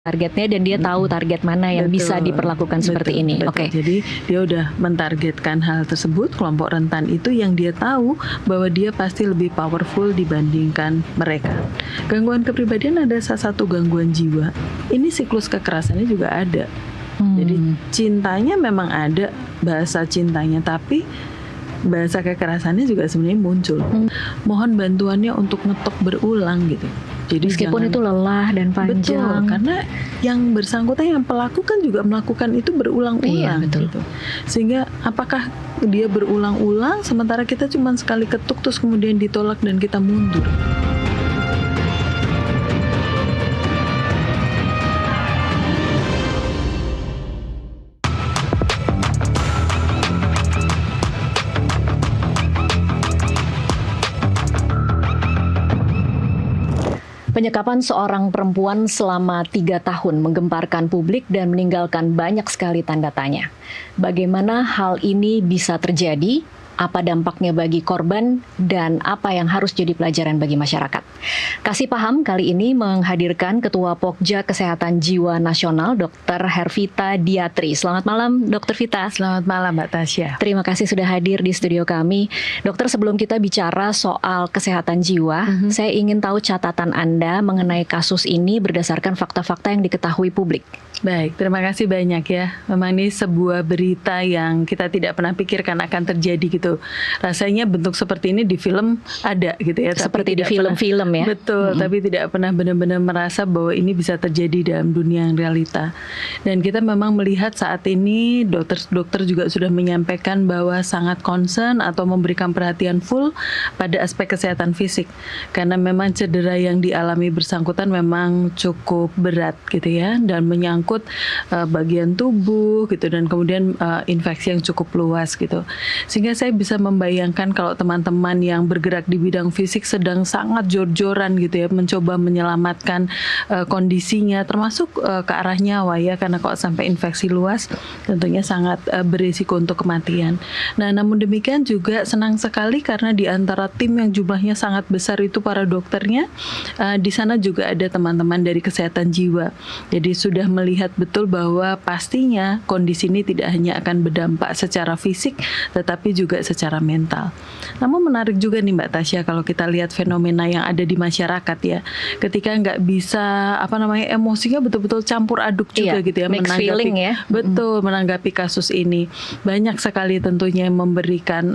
targetnya dan dia tahu target mana yang bisa diperlakukan seperti ini. Betul. Oke. Jadi dia udah mentargetkan hal tersebut, kelompok rentan itu yang dia tahu bahwa dia pasti lebih powerful dibandingkan mereka. Gangguan kepribadian ada salah satu gangguan jiwa. Ini siklus kekerasannya juga ada. Jadi cintanya memang ada, bahasa cintanya, tapi bahasa kekerasannya juga sebenarnya muncul. Mohon bantuannya untuk ngetok berulang gitu. Jadi meskipun itu lelah dan panjang. Betul, karena yang bersangkutan, yang pelaku kan juga melakukan itu berulang-ulang gitu. Sehingga apakah dia berulang-ulang sementara kita cuma sekali ketuk terus kemudian ditolak dan kita mundur. Penyekapan seorang perempuan selama 3 tahun menggemparkan publik dan meninggalkan banyak sekali tanda tanya. Bagaimana hal ini bisa terjadi? Apa dampaknya bagi korban dan apa yang harus jadi pelajaran bagi masyarakat? Kasih Paham kali ini menghadirkan Ketua Pokja Kesehatan Jiwa Nasional, Dr. Hervita Diatri. Selamat malam, Dr. Vita. Selamat malam, Mbak Tasya. Terima kasih sudah hadir di studio kami. Dokter, sebelum kita bicara soal kesehatan jiwa, saya ingin tahu catatan Anda mengenai kasus ini berdasarkan fakta-fakta yang diketahui publik. Baik, terima kasih banyak ya. Memang ini sebuah berita yang kita tidak pernah pikirkan akan terjadi gitu. Rasanya bentuk seperti ini di film ada gitu ya. Seperti di film-film ya. Betul, tapi tidak pernah benar-benar merasa bahwa ini bisa terjadi dalam dunia yang realita. Dan kita memang melihat saat ini dokter juga sudah menyampaikan bahwa sangat concern atau memberikan perhatian full pada aspek kesehatan fisik. Karena memang cedera yang dialami bersangkutan memang cukup berat gitu ya. Dan menyangkut bagian tubuh gitu dan kemudian infeksi yang cukup luas gitu. Sehingga saya bisa membayangkan kalau teman-teman yang bergerak di bidang fisik sedang sangat jor-joran gitu ya mencoba menyelamatkan kondisinya termasuk ke arah nyawa ya, karena kalau sampai infeksi luas tentunya sangat berisiko untuk kematian. Nah, namun demikian juga senang sekali karena di antara tim yang jumlahnya sangat besar itu para dokternya, di sana juga ada teman-teman dari kesehatan jiwa. Jadi sudah melihat betul bahwa pastinya kondisi ini tidak hanya akan berdampak secara fisik tetapi juga secara mental. Namun menarik juga nih Mbak Tasya kalau kita lihat fenomena yang ada di masyarakat ya, ketika nggak bisa emosinya betul-betul campur aduk juga gitu ya, menanggapi kasus ini. Banyak sekali tentunya yang memberikan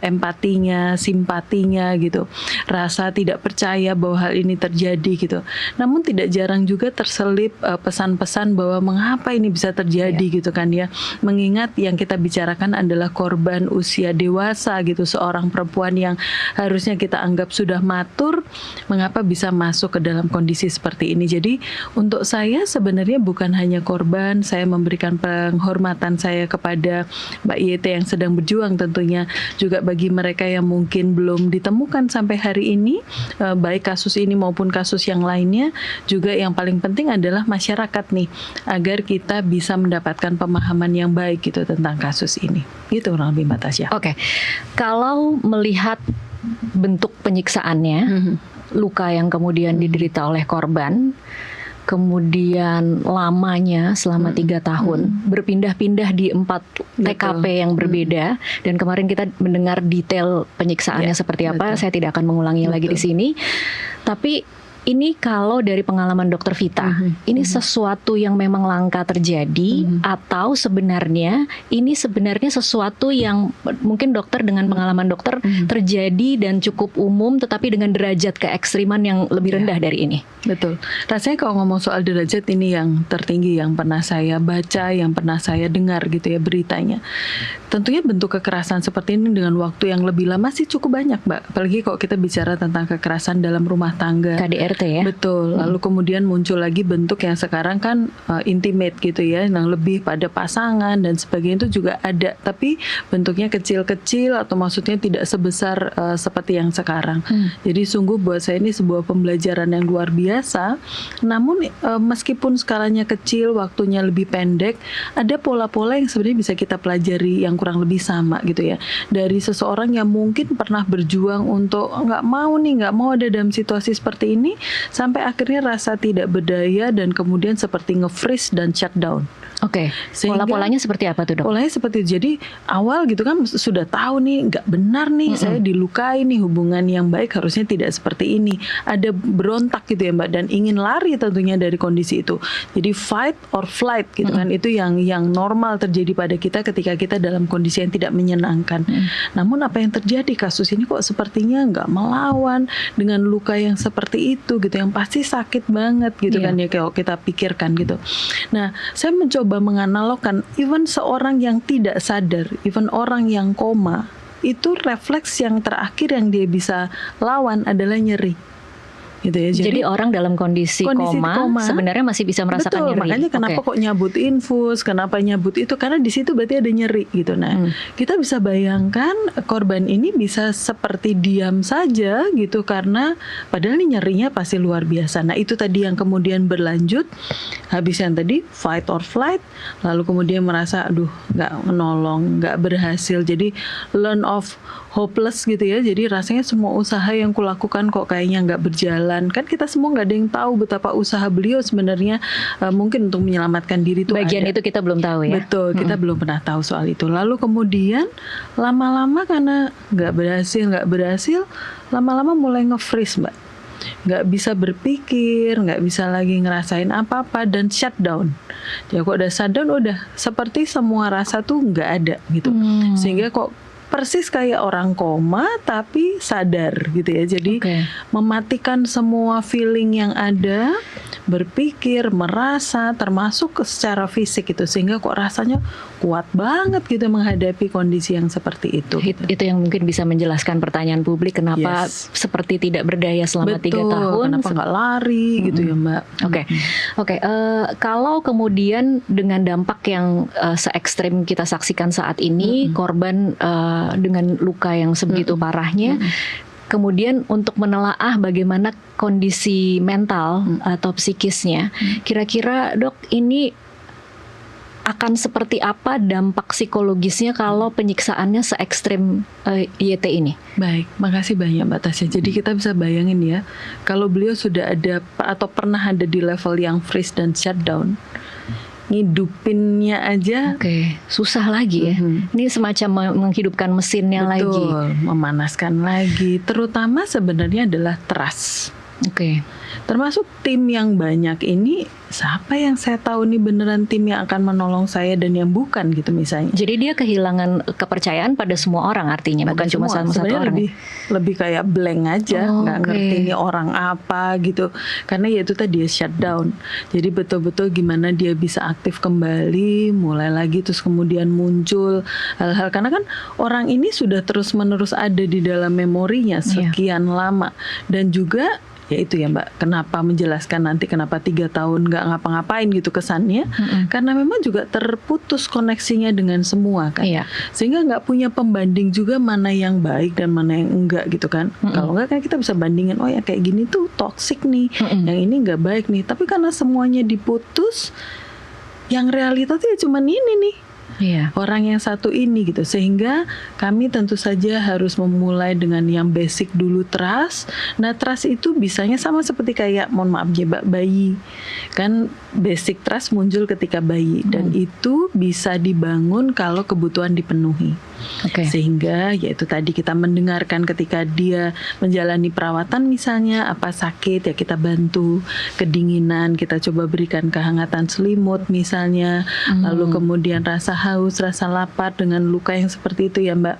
empatinya, simpatinya gitu, rasa tidak percaya bahwa hal ini terjadi gitu. Namun tidak jarang juga terselip pesan-pesan bahwa mengapa ini bisa terjadi gitu kan ya. Mengingat yang kita bicarakan adalah korban usia dewasa gitu, seorang perempuan yang harusnya kita anggap sudah matur, mengapa bisa masuk ke dalam kondisi seperti ini. Jadi untuk saya sebenarnya bukan hanya korban, saya memberikan penghormatan saya kepada Mbak YT yang sedang berjuang tentunya, juga bagi mereka yang mungkin belum ditemukan sampai hari ini, baik kasus ini maupun kasus yang lainnya. Juga yang paling penting adalah masyarakat nih, agar kita bisa mendapatkan pemahaman yang baik gitu tentang kasus ini. Gitu kurang lebih Mbak Tasya. Oke. Kalau melihat bentuk penyiksaannya, luka yang kemudian diderita oleh korban, kemudian lamanya selama 3 tahun, berpindah-pindah di 4 TKP yang berbeda, dan kemarin kita mendengar detail penyiksaannya seperti apa. Saya tidak akan mengulangi lagi di sini. Tapi ini kalau dari pengalaman Dokter Vita, ini sesuatu yang memang langka terjadi, atau sebenarnya ini sesuatu yang mungkin dokter dengan pengalaman dokter terjadi dan cukup umum, tetapi dengan derajat keekstriman yang lebih rendah dari ini. Betul. Rasanya kalau ngomong soal derajat, ini yang tertinggi yang pernah saya baca, yang pernah saya dengar gitu ya beritanya. Tentunya bentuk kekerasan seperti ini dengan waktu yang lebih lama sih cukup banyak, Mbak. Apalagi kalau kita bicara tentang kekerasan dalam rumah tangga. KDRT ya. Betul. Lalu kemudian muncul lagi bentuk yang sekarang kan intimate gitu ya, yang lebih pada pasangan dan sebagainya itu juga ada. Tapi bentuknya kecil-kecil atau maksudnya tidak sebesar seperti yang sekarang. Jadi sungguh buat saya ini sebuah pembelajaran yang luar biasa. Namun meskipun skalanya kecil, waktunya lebih pendek, ada pola-pola yang sebenarnya bisa kita pelajari yang kurang lebih sama gitu ya. Dari seseorang yang mungkin pernah berjuang untuk nggak mau ada dalam situasi seperti ini, sampai akhirnya rasa tidak berdaya dan kemudian seperti nge-freeze dan shutdown. Oke. Pola-polanya seperti apa tuh, Dok? Polanya seperti itu. Jadi awal gitu kan sudah tahu nih nggak benar nih, saya dilukai nih, hubungan yang baik harusnya tidak seperti ini. Ada berontak gitu ya Mbak, dan ingin lari tentunya dari kondisi itu. Jadi fight or flight gitu kan, itu yang normal terjadi pada kita ketika kita dalam kondisi yang tidak menyenangkan. Namun apa yang terjadi, kasus ini kok sepertinya nggak melawan dengan luka yang seperti itu gitu, yang pasti sakit banget gitu kan ya, kalau kita pikirkan gitu. Nah, saya mencoba menganalogkan, even seorang yang tidak sadar, even orang yang koma, itu refleks yang terakhir yang dia bisa lawan adalah nyeri. Gitu ya. Jadi orang dalam kondisi koma sebenarnya masih bisa merasakan nyeri. Makanya kenapa kok nyabut infus, kenapa nyabut itu, karena di situ berarti ada nyeri gitu. Nah, kita bisa bayangkan korban ini bisa seperti diam saja gitu, karena padahal ini nyerinya pasti luar biasa. Nah, itu tadi yang kemudian berlanjut, habis yang tadi fight or flight, lalu kemudian merasa aduh nggak menolong, nggak berhasil, jadi learn of hopeless gitu ya. Jadi rasanya semua usaha yang kulakukan kok kayaknya nggak berjalan. Kan kita semua nggak ada yang tahu betapa usaha beliau sebenarnya mungkin untuk menyelamatkan diri itu bagian ada. Itu kita belum tahu ya. Betul, kita belum pernah tahu soal itu. Lalu kemudian lama-lama karena nggak berhasil, lama-lama mulai nge-freeze Mbak. Nggak bisa berpikir, nggak bisa lagi ngerasain apa-apa, dan shutdown. Ya kok udah shutdown, udah seperti semua rasa tuh nggak ada gitu. Sehingga kok persis kayak orang koma tapi sadar gitu ya. Jadi mematikan semua feeling yang ada, berpikir, merasa, termasuk secara fisik gitu, sehingga kok rasanya kuat banget gitu menghadapi kondisi yang seperti itu. Itu yang mungkin bisa menjelaskan pertanyaan publik kenapa seperti tidak berdaya selama 3 tahun. Kenapa nggak lari gitu ya Mbak. Oke. Kalau kemudian dengan dampak yang se-ekstrim kita saksikan saat ini, korban dengan luka yang sebegitu parahnya, kemudian untuk menelaah bagaimana kondisi mental atau psikisnya, kira-kira Dok, ini akan seperti apa dampak psikologisnya kalau penyiksaannya se-ekstrim YT ini? Baik, makasih banyak Mbak Tasya. Jadi kita bisa bayangin ya, kalau beliau sudah ada atau pernah ada di level yang freeze dan shutdown, ngidupinnya aja susah lagi ya. Ini semacam menghidupkan mesinnya lagi. Betul, memanaskan lagi. Terutama sebenarnya adalah trust. Termasuk tim yang banyak ini, siapa yang saya tahu nih beneran tim yang akan menolong saya dan yang bukan gitu misalnya. Jadi dia kehilangan kepercayaan pada semua orang artinya, bukan cuma sama satu orang. Lebih kayak blank aja, nggak ngerti ini orang apa gitu. Karena ya itu tadi shutdown. Jadi betul-betul gimana dia bisa aktif kembali, mulai lagi, terus kemudian muncul hal-hal. Karena kan orang ini sudah terus-menerus ada di dalam memorinya sekian lama. Dan juga ya itu ya Mbak, kenapa menjelaskan nanti kenapa 3 tahun nggak ngapa-ngapain gitu kesannya, karena memang juga terputus koneksinya dengan semua kan, sehingga nggak punya pembanding juga mana yang baik dan mana yang enggak gitu kan. Kalau enggak kan kita bisa bandingin, oh ya kayak gini tuh toksik nih, yang ini nggak baik nih, tapi karena semuanya diputus, yang realita tuh ya cuman ini nih. Orang yang satu ini gitu, sehingga kami tentu saja harus memulai dengan yang basic dulu, trust. Nah trust itu bisanya sama seperti kayak mohon maaf ya bayi kan, basic trust muncul ketika bayi dan itu bisa dibangun kalau kebutuhan dipenuhi. Sehingga yaitu tadi kita mendengarkan ketika dia menjalani perawatan misalnya, apa sakit ya kita bantu, kedinginan kita coba berikan kehangatan selimut misalnya, lalu kemudian rasa haus, rasa lapar dengan luka yang seperti itu ya Mbak,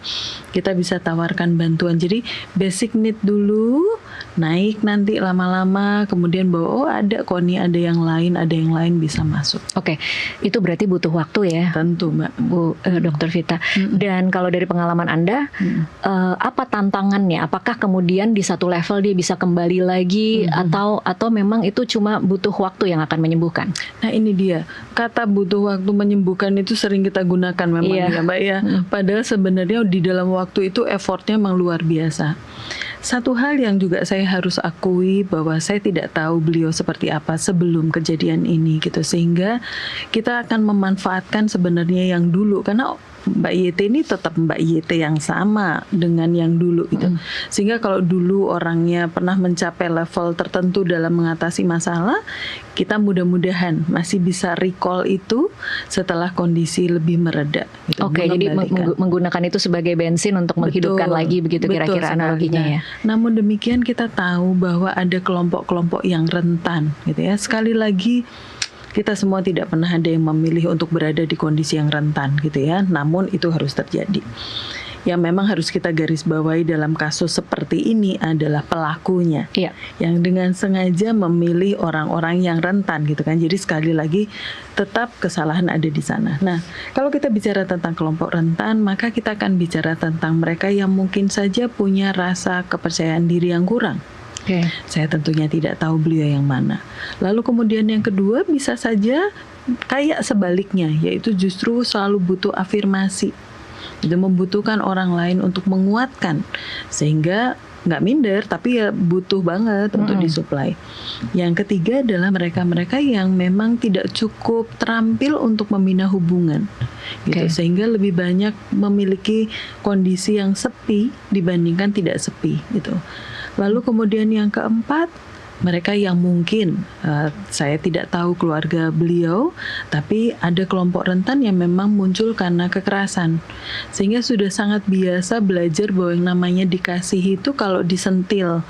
kita bisa tawarkan bantuan. Jadi basic need dulu, naik nanti lama-lama kemudian bahwa oh ada kok nih, ada yang lain bisa masuk. Itu berarti butuh waktu ya. Tentu Mbak. Dokter Vita. Dan kalau dari pengalaman Anda, apa tantangannya? Apakah kemudian di satu level dia bisa kembali lagi atau memang itu cuma butuh waktu yang akan menyembuhkan? Nah ini dia, kata butuh waktu menyembuhkan itu sering kita gunakan memang ya Mbak ya. Padahal sebenarnya di dalam waktu itu effortnya memang luar biasa. Satu hal yang juga saya harus akui bahwa saya tidak tahu beliau seperti apa sebelum kejadian ini gitu, sehingga kita akan memanfaatkan sebenarnya yang dulu, karena Mbak YT ini tetap Mbak YT yang sama dengan yang dulu gitu. Sehingga kalau dulu orangnya pernah mencapai level tertentu dalam mengatasi masalah, kita mudah-mudahan masih bisa recall itu setelah kondisi lebih mereda gitu. Oke, jadi menggunakan itu sebagai bensin untuk menghidupkan lagi begitu kira-kira analoginya ya. Namun demikian kita tahu bahwa ada kelompok-kelompok yang rentan gitu ya. Sekali lagi kita semua tidak pernah ada yang memilih untuk berada di kondisi yang rentan gitu ya. Namun itu harus terjadi. Yang memang harus kita garis bawahi dalam kasus seperti ini adalah pelakunya, yang dengan sengaja memilih orang-orang yang rentan gitu kan. Jadi sekali lagi tetap kesalahan ada di sana. Nah, kalau kita bicara tentang kelompok rentan, maka kita akan bicara tentang mereka yang mungkin saja punya rasa kepercayaan diri yang kurang. Saya tentunya tidak tahu beliau yang mana. Lalu kemudian yang kedua bisa saja kayak sebaliknya, yaitu justru selalu butuh afirmasi. Itu membutuhkan orang lain untuk menguatkan, sehingga nggak minder tapi ya butuh banget untuk disuplai. Yang ketiga adalah mereka-mereka yang memang tidak cukup terampil untuk membina hubungan gitu, sehingga lebih banyak memiliki kondisi yang sepi dibandingkan tidak sepi gitu. Lalu kemudian yang keempat, mereka yang mungkin saya tidak tahu keluarga beliau, tapi ada kelompok rentan yang memang muncul karena kekerasan, sehingga sudah sangat biasa belajar bahwa yang namanya dikasih itu kalau disentil,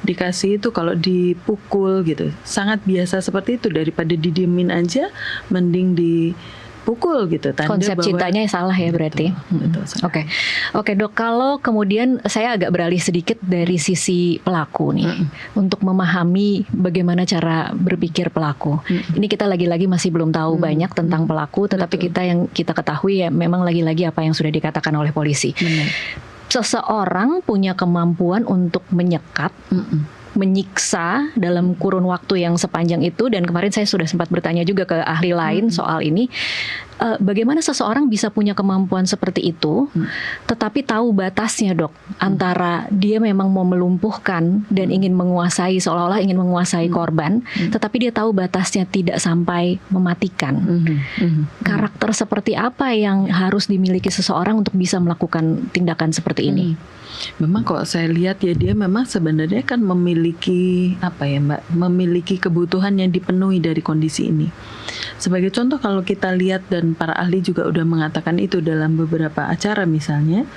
dikasih itu kalau dipukul gitu, sangat biasa seperti itu. Daripada didiemin aja, mending dipukul gitu. Tanda konsep bahwa cintanya salah ya berarti. Betul. Oke Dok, kalau kemudian saya agak beralih sedikit dari sisi pelaku nih, untuk memahami bagaimana cara berpikir pelaku. Ini kita lagi-lagi masih belum tahu banyak tentang pelaku, tetapi yang kita ketahui ya memang lagi-lagi apa yang sudah dikatakan oleh polisi. Seseorang punya kemampuan untuk menyekat, menyiksa dalam kurun waktu yang sepanjang itu, dan kemarin saya sudah sempat bertanya juga ke ahli lain soal ini. Bagaimana seseorang bisa punya kemampuan seperti itu, tetapi tahu batasnya, Dok, antara dia memang mau melumpuhkan dan ingin menguasai, seolah-olah ingin menguasai korban, tetapi dia tahu batasnya tidak sampai mematikan. Karakter seperti apa yang harus dimiliki seseorang untuk bisa melakukan tindakan seperti ini? Memang kalau saya lihat ya, dia memang sebenarnya kan memiliki memiliki kebutuhan yang dipenuhi dari kondisi ini. Sebagai contoh, kalau kita lihat, dan para ahli juga udah mengatakan itu dalam beberapa acara misalnya,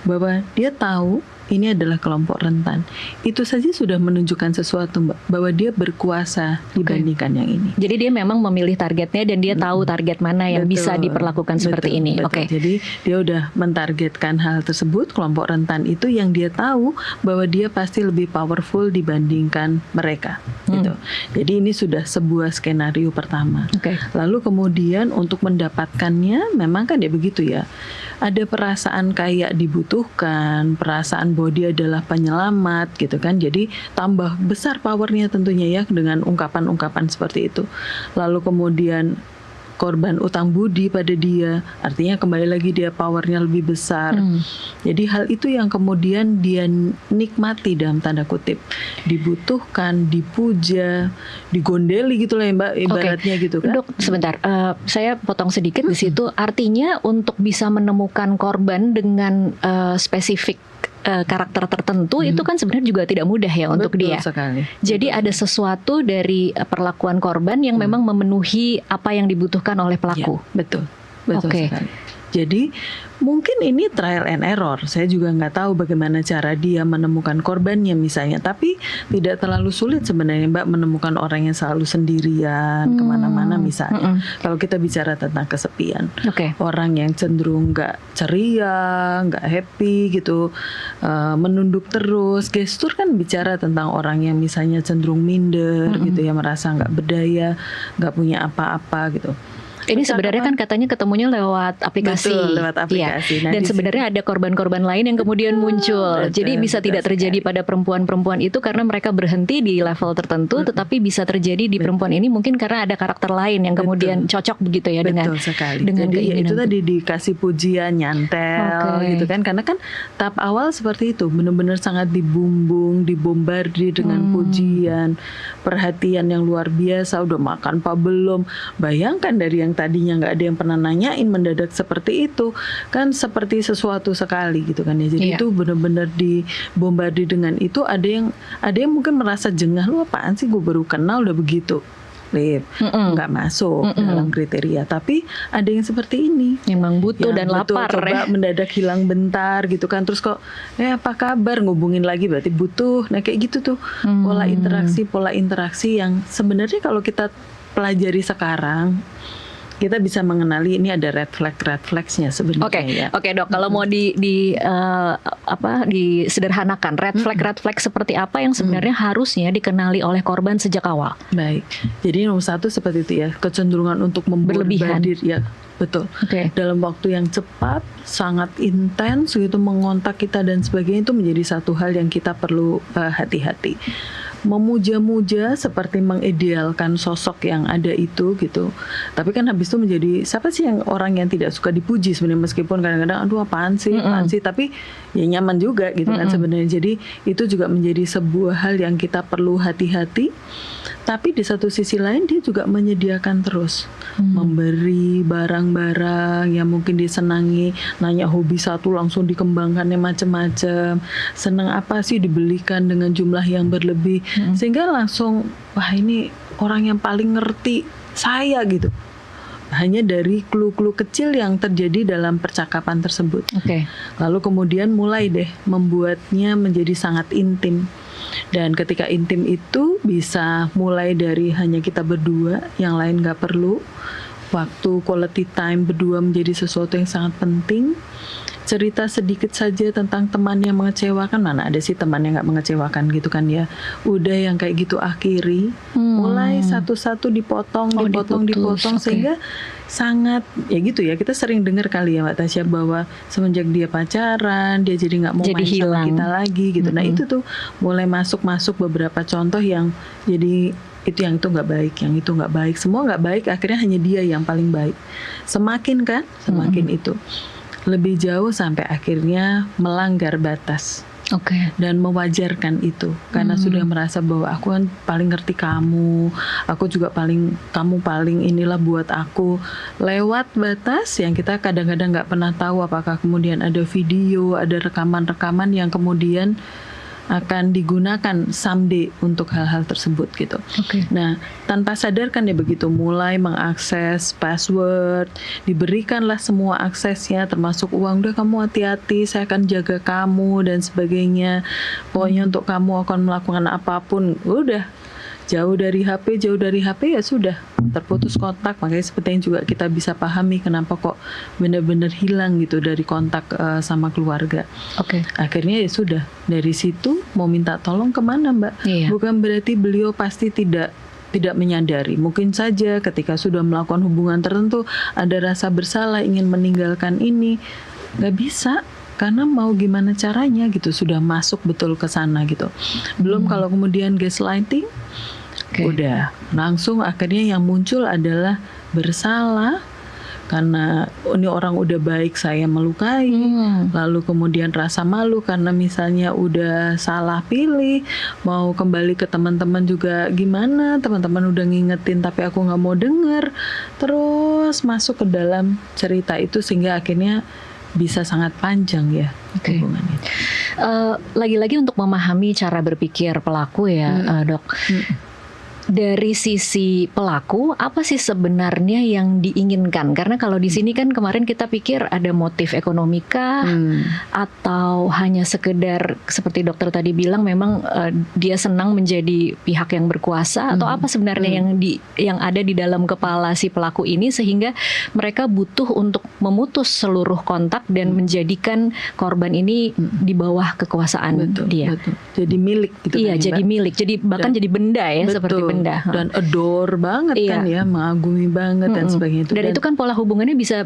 bahwa dia tahu ini adalah kelompok rentan. Itu saja sudah menunjukkan sesuatu, Mbak, bahwa dia berkuasa dibandingkan yang ini. Jadi dia memang memilih targetnya dan dia tahu target mana yang bisa diperlakukan seperti ini. Jadi dia udah mentargetkan hal tersebut, kelompok rentan itu yang dia tahu bahwa dia pasti lebih powerful dibandingkan mereka. Gitu. Jadi ini sudah sebuah skenario pertama. Lalu kemudian untuk mendapatkannya, memang kan ya begitu ya. Ada perasaan kayak dibutuhkan, perasaan bahwa dia adalah penyelamat gitu kan. Jadi tambah besar powernya tentunya ya dengan ungkapan-ungkapan seperti itu. Lalu kemudian korban utang budi pada dia, artinya kembali lagi dia powernya lebih besar. Jadi hal itu yang kemudian dia nikmati dalam tanda kutip, dibutuhkan, dipuja, digondeli gitu lah ya, Mbak, ibaratnya gitu kan. Dok, sebentar, saya potong sedikit di situ. Artinya untuk bisa menemukan korban dengan spesifik karakter tertentu itu kan sebenarnya juga tidak mudah ya untuk dia. Sekali. Jadi ada sesuatu dari perlakuan korban yang memang memenuhi apa yang dibutuhkan oleh pelaku. Ya, betul sekali. Jadi mungkin ini trial and error. Saya juga nggak tahu bagaimana cara dia menemukan korbannya misalnya. Tapi tidak terlalu sulit sebenarnya, Mbak, menemukan orang yang selalu sendirian kemana-mana misalnya. Kalau kita bicara tentang kesepian, orang yang cenderung nggak ceria, nggak happy gitu, menunduk terus. Gestur kan bicara tentang orang yang misalnya cenderung minder gitu ya, merasa nggak berdaya, nggak punya apa-apa gitu. Ini sebenarnya kan katanya ketemunya lewat aplikasi. Betul, lewat aplikasi. Nah, dan sebenarnya ada korban-korban lain yang kemudian muncul. Jadi bisa tidak terjadi pada perempuan-perempuan itu karena mereka berhenti di level tertentu, tetapi bisa terjadi di perempuan ini mungkin karena ada karakter lain yang kemudian cocok begitu ya dengan Jadi itu tadi dikasih pujian, nyantel gitu kan. Karena kan tahap awal seperti itu, benar-benar sangat dibumbung, dibombardir dengan pujian, perhatian yang luar biasa, udah makan apa belum. Bayangkan dari yang tadinya nggak ada yang pernah nanyain mendadak seperti itu, kan seperti sesuatu sekali gitu kan ya. Jadi itu benar-benar dibombardir dengan itu. Ada yang mungkin merasa jengah, lu apaan sih, gue baru kenal udah begitu. Nggak masuk dalam kriteria. Tapi ada yang seperti ini, memang butuh dan lapar, coba mendadak hilang bentar gitu kan, terus kok apa kabar, ngubungin lagi berarti butuh. Nah kayak gitu tuh pola interaksi yang sebenarnya kalau kita pelajari sekarang, kita bisa mengenali ini ada red flagsnya sebenarnya. Oke, Dok. Kalau mau disederhanakan, red flag seperti apa yang sebenarnya harusnya dikenali oleh korban sejak awal? Baik. Jadi nomor satu seperti itu ya, kecenderungan untuk memborbardir ya. Betul. Dalam waktu yang cepat, sangat intens gitu mengontak kita dan sebagainya, itu menjadi satu hal yang kita perlu hati-hati. Memuja-muja seperti mengidealkan sosok yang ada itu gitu. Tapi kan habis itu menjadi, siapa sih yang orang yang tidak suka dipuji sebenarnya, meskipun kadang-kadang aduh apaan sih, tapi ya nyaman juga gitu kan sebenarnya. Jadi itu juga menjadi sebuah hal yang kita perlu hati-hati. Tapi di satu sisi lain dia juga menyediakan terus, memberi barang-barang yang mungkin disenangi, nanya hobi satu langsung dikembangkannya macam-macam, senang apa sih dibelikan dengan jumlah yang berlebih, sehingga langsung wah ini orang yang paling ngerti saya gitu. Hanya dari clue-clue kecil yang terjadi dalam percakapan tersebut. Lalu kemudian mulai deh membuatnya menjadi sangat intim. Dan ketika intim itu bisa mulai dari hanya kita berdua, yang lain gak perlu. Waktu quality time berdua menjadi sesuatu yang sangat penting. Cerita sedikit saja tentang teman yang mengecewakan, mana ada sih teman yang gak mengecewakan gitu kan ya. Udah yang kayak gitu akhiri, mulai satu-satu dipotong sehingga sangat ya gitu ya, kita sering dengar kali ya Mbak Tasya bahwa semenjak dia pacaran dia jadi nggak mau main sama kita lagi gitu. Nah itu tuh mulai masuk beberapa contoh yang jadi itu nggak baik, yang itu nggak baik, semua nggak baik, akhirnya hanya dia yang paling baik. Semakin itu lebih jauh sampai akhirnya melanggar batas. Dan mewajarkan itu karena sudah merasa bahwa aku kan paling ngerti kamu, aku juga kamu paling inilah buat aku, lewat batas yang kita kadang-kadang nggak pernah tahu apakah kemudian ada video, ada rekaman-rekaman yang kemudian akan digunakan someday untuk hal-hal tersebut gitu. Nah, tanpa sadar kan ya begitu mulai mengakses password, diberikanlah semua aksesnya termasuk uang, udah kamu hati-hati, saya akan jaga kamu dan sebagainya. Pokoknya untuk kamu akan melakukan apapun, udah jauh dari HP ya sudah terputus kontak. Makanya seperti yang juga kita bisa pahami kenapa kok benar-benar hilang gitu dari kontak sama keluarga. Akhirnya ya sudah, dari situ mau minta tolong kemana Mbak? Bukan berarti beliau pasti tidak menyadari. Mungkin saja ketika sudah melakukan hubungan tertentu ada rasa bersalah ingin meninggalkan ini, nggak bisa. Karena mau gimana caranya gitu, sudah masuk betul ke sana gitu. Belum kalau kemudian gaslighting, udah langsung akhirnya yang muncul adalah bersalah karena ini orang udah baik saya melukai. Lalu kemudian rasa malu karena misalnya udah salah pilih, mau kembali ke teman-teman juga gimana, teman-teman udah ngingetin tapi aku nggak mau denger, terus masuk ke dalam cerita itu sehingga akhirnya bisa sangat panjang ya hubungannya. Lagi-lagi untuk memahami cara berpikir pelaku ya, Dok. Dari sisi pelaku, apa sih sebenarnya yang diinginkan? Karena kalau di sini kan kemarin kita pikir ada motif ekonomika atau hanya sekedar seperti dokter tadi bilang memang dia senang menjadi pihak yang berkuasa, atau apa sebenarnya yang ada di dalam kepala si pelaku ini sehingga mereka butuh untuk memutus seluruh kontak dan menjadikan korban ini di bawah kekuasaan dia. Jadi milik gitu. Iya, kan, jadi milik. Jadi bahkan jadi benda ya, seperti benda. Dan adore banget kan ya, mengagumi banget dan sebagainya. Dan itu kan pola hubungannya bisa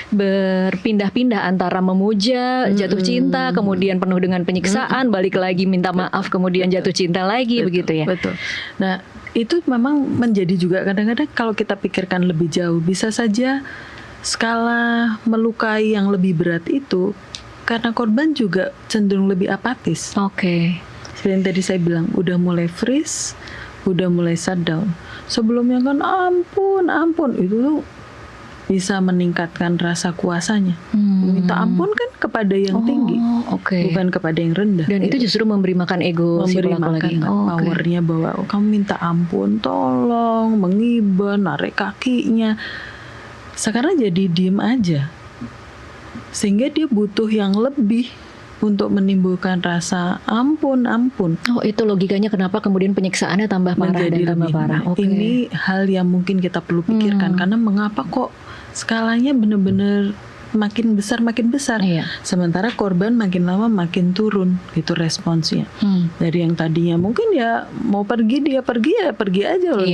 berpindah-pindah antara memuja, jatuh cinta, kemudian penuh dengan penyiksaan, balik lagi minta maaf, kemudian jatuh cinta lagi, begitu ya. Betul. Nah, itu memang menjadi juga kadang-kadang kalau kita pikirkan lebih jauh, bisa saja skala melukai yang lebih berat itu karena korban juga cenderung lebih apatis. Seperti yang tadi saya bilang, udah mulai freeze, udah mulai shutdown. Sebelumnya kan ampun itu tuh bisa meningkatkan rasa kuasanya. Minta ampun kan kepada yang tinggi, bukan kepada yang rendah. Dan itu justru memberi makan ego, memberi makan powernya bahwa kamu minta ampun, tolong, mengiba, narik kakinya. Sekarang jadi diem aja, sehingga dia butuh yang lebih untuk menimbulkan rasa ampun. Oh, itu logikanya kenapa kemudian penyiksaannya tambah parah menjadi dan tambah parah. Ini hal yang mungkin kita perlu pikirkan, karena mengapa kok skalanya benar-benar makin besar. Sementara korban makin lama makin turun gitu responsnya. Dari yang tadinya mungkin ya mau pergi, dia pergi aja loh.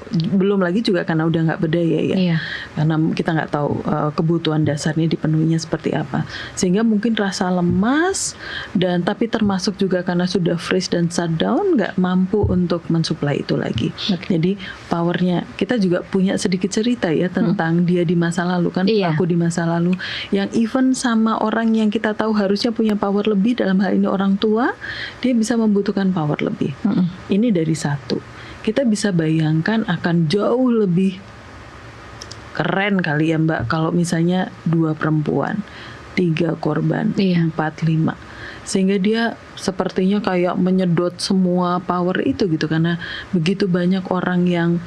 Belum lagi juga karena udah nggak berdaya ya. Karena kita nggak tahu kebutuhan dasarnya dipenuhinya seperti apa. Sehingga mungkin rasa lemas, dan tapi termasuk juga karena sudah freeze dan shutdown, nggak mampu untuk mensuplai itu lagi. Jadi powernya, kita juga punya sedikit cerita ya tentang dia di masa lalu kan, pelaku di masa lalu yang even sama orang yang kita tahu harusnya punya power lebih, dalam hal ini orang tua, dia bisa membutuhkan power lebih. Ini dari satu. Kita bisa bayangkan akan jauh lebih keren kali ya Mbak, kalau misalnya 2 perempuan, 3 korban, 4, 5. Sehingga dia sepertinya kayak menyedot semua power itu gitu, karena begitu banyak orang yang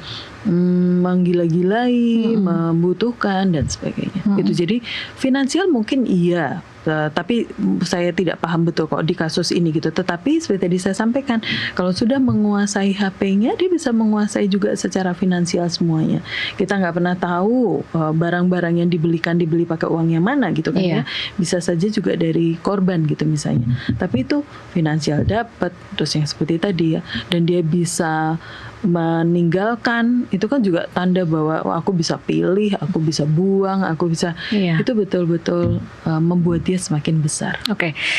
menggila-gilai, membutuhkan dan sebagainya. Gitu. Jadi finansial mungkin iya, tapi saya tidak paham betul kok di kasus ini gitu. Tetapi seperti tadi saya sampaikan, kalau sudah menguasai HP-nya, dia bisa menguasai juga secara finansial semuanya. Kita nggak pernah tahu barang-barang yang dibeli pakai uang yang mana gitu kan ya. Bisa saja juga dari korban gitu misalnya. Tapi itu finansial dapat, terus yang seperti tadi ya, dan dia bisa meninggalkan, itu kan juga tanda bahwa aku bisa pilih, aku bisa buang, aku bisa, itu betul-betul membuat dia semakin besar.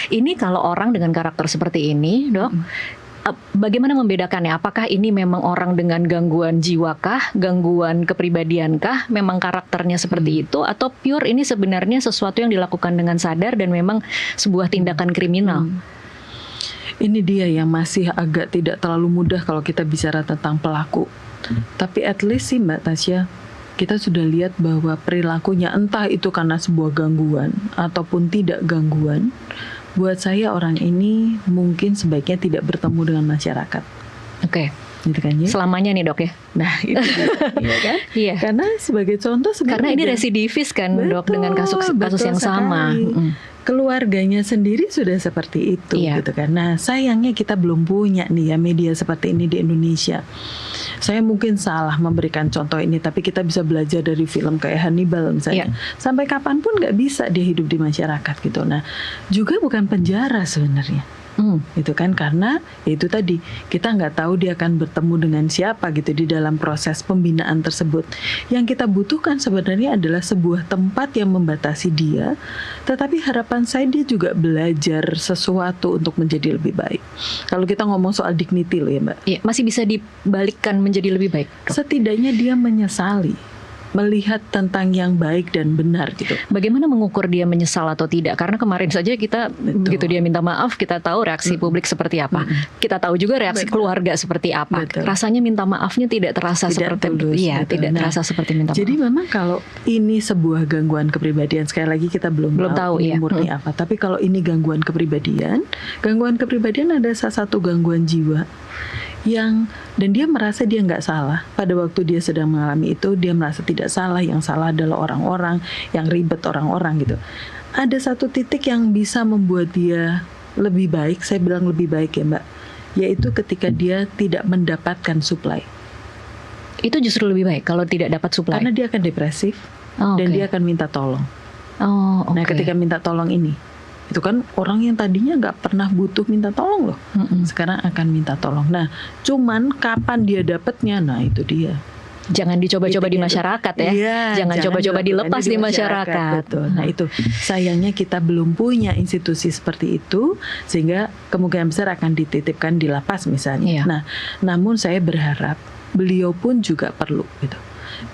Ini kalau orang dengan karakter seperti ini, Dok, bagaimana membedakannya? Apakah ini memang orang dengan gangguan jiwakah, gangguan kepribadiankah, memang karakternya seperti itu, atau pure ini sebenarnya sesuatu yang dilakukan dengan sadar dan memang sebuah tindakan kriminal? Ini dia yang masih agak tidak terlalu mudah kalau kita bicara tentang pelaku. Tapi at least sih Mbak Tasya, kita sudah lihat bahwa perilakunya, entah itu karena sebuah gangguan ataupun tidak gangguan, buat saya orang ini mungkin sebaiknya tidak bertemu dengan masyarakat. Gitu kan ya? Selamanya nih Dok ya. Nah itu iya kan? Karena sebagai contoh, karena ini residivis kan Dok, dengan kasus yang sama. Keluarganya sendiri sudah seperti itu gitu kan. Nah sayangnya kita belum punya nih ya media seperti ini di Indonesia. Saya mungkin salah memberikan contoh ini, tapi kita bisa belajar dari film kayak Hannibal misalnya. Sampai kapanpun nggak bisa dia hidup di masyarakat gitu. Nah juga bukan penjara sebenarnya. Itu kan, karena itu tadi kita nggak tahu dia akan bertemu dengan siapa gitu di dalam proses pembinaan tersebut. Yang kita butuhkan sebenarnya adalah sebuah tempat yang membatasi dia, tetapi harapan saya dia juga belajar sesuatu untuk menjadi lebih baik. Kalau kita ngomong soal dignity loh ya Mbak, masih bisa dibalikkan menjadi lebih baik. Setidaknya dia menyesali, melihat tentang yang baik dan benar gitu. Bagaimana mengukur dia menyesal atau tidak? Karena kemarin saja kita begitu dia minta maaf, kita tahu reaksi publik seperti apa. Kita tahu juga reaksi keluarga seperti apa. Rasanya minta maafnya tidak terasa seperti tulus, tidak terasa seperti minta maaf. Jadi memang kalau ini sebuah gangguan kepribadian, sekali lagi kita belum tahu ini murni apa. Tapi kalau ini gangguan kepribadian ada salah satu gangguan jiwa dan dia merasa dia nggak salah pada waktu dia sedang mengalami itu. Dia merasa tidak salah, yang salah adalah orang-orang, yang ribet orang-orang gitu. Ada satu titik yang bisa membuat dia lebih baik, saya bilang lebih baik ya Mbak, yaitu ketika dia tidak mendapatkan suplai. Itu justru lebih baik kalau tidak dapat suplai, karena dia akan depresif dan dia akan minta tolong. Nah ketika minta tolong ini, itu kan orang yang tadinya nggak pernah butuh minta tolong loh, sekarang akan minta tolong. Nah, cuman kapan dia dapatnya? Nah itu dia. Jangan dicoba-coba di masyarakat ya. Jangan coba-coba dilepas di masyarakat. Betul. Nah itu sayangnya kita belum punya institusi seperti itu, sehingga kemungkinan besar akan dititipkan di lapas misalnya. Nah, namun saya berharap beliau pun juga perlu gitu.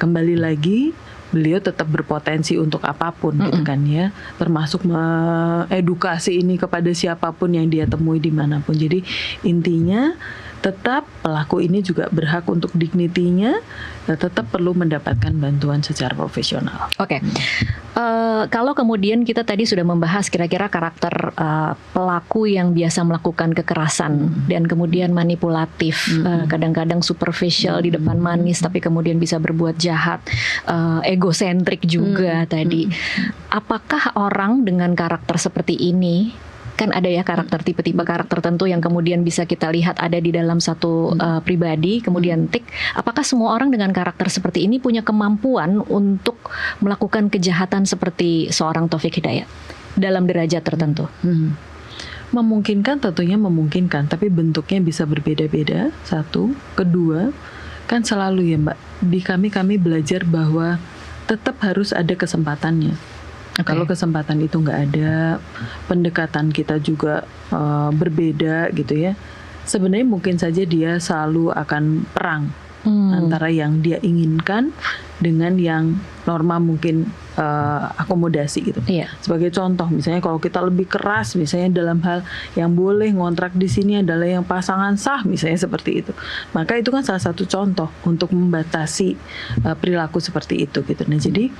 Kembali lagi, beliau tetap berpotensi untuk apapun gitu kan ya, termasuk edukasi ini kepada siapapun yang dia temui dimanapun. Jadi intinya tetap pelaku ini juga berhak untuk dignity-nya, tetap perlu mendapatkan bantuan secara profesional. Oke. Kalau kemudian kita tadi sudah membahas kira-kira karakter pelaku yang biasa melakukan kekerasan dan kemudian manipulatif, kadang-kadang superficial di depan manis, tapi kemudian bisa berbuat jahat, egosentrik juga tadi. Apakah orang dengan karakter seperti ini, kan ada ya karakter tipe-tipe karakter tertentu yang kemudian bisa kita lihat ada di dalam satu pribadi, kemudian tik, apakah semua orang dengan karakter seperti ini punya kemampuan untuk melakukan kejahatan seperti seorang Taufik Hidayat dalam derajat tertentu? Memungkinkan, tentunya memungkinkan, tapi bentuknya bisa berbeda-beda. Satu, kedua, kan selalu ya Mbak, di kami belajar bahwa tetap harus ada kesempatannya. Kalau kesempatan itu nggak ada, pendekatan kita juga berbeda gitu ya. Sebenarnya mungkin saja dia selalu akan perang antara yang dia inginkan dengan yang norma mungkin akomodasi gitu. Sebagai contoh, misalnya kalau kita lebih keras, misalnya dalam hal yang boleh ngontrak di sini adalah yang pasangan sah, misalnya seperti itu. Maka itu kan salah satu contoh untuk membatasi perilaku seperti itu gitu. Nah jadi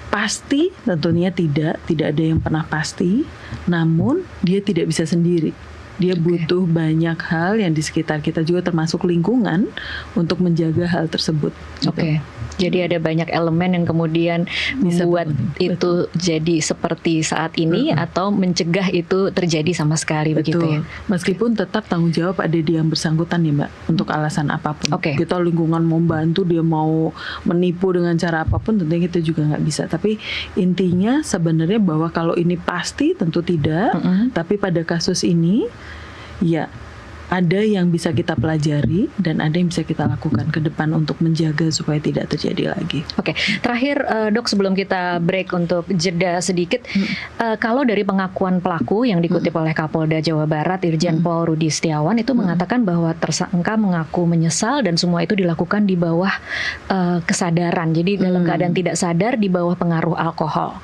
pasti tentunya tidak ada yang pernah pasti, namun dia tidak bisa sendiri. Dia butuh banyak hal yang di sekitar kita juga termasuk lingkungan untuk menjaga hal tersebut. Gitu. Jadi ada banyak elemen yang kemudian membuat itu jadi seperti saat ini atau mencegah itu terjadi sama sekali. Begitu ya. Meskipun tetap tanggung jawab ada di yang bersangkutan ya Mbak, untuk alasan apapun. Kita lingkungan mau bantu, dia mau menipu dengan cara apapun, tentunya kita juga nggak bisa. Tapi intinya sebenarnya bahwa kalau ini pasti tentu tidak, tapi pada kasus ini ya ada yang bisa kita pelajari dan ada yang bisa kita lakukan ke depan untuk menjaga supaya tidak terjadi lagi. Terakhir Dok, sebelum kita break untuk jeda sedikit, kalau dari pengakuan pelaku yang dikutip oleh Kapolda Jawa Barat Irjen Pol Rudi Setiawan itu mengatakan bahwa tersangka mengaku menyesal dan semua itu dilakukan di bawah kesadaran. Jadi dalam keadaan tidak sadar di bawah pengaruh alkohol.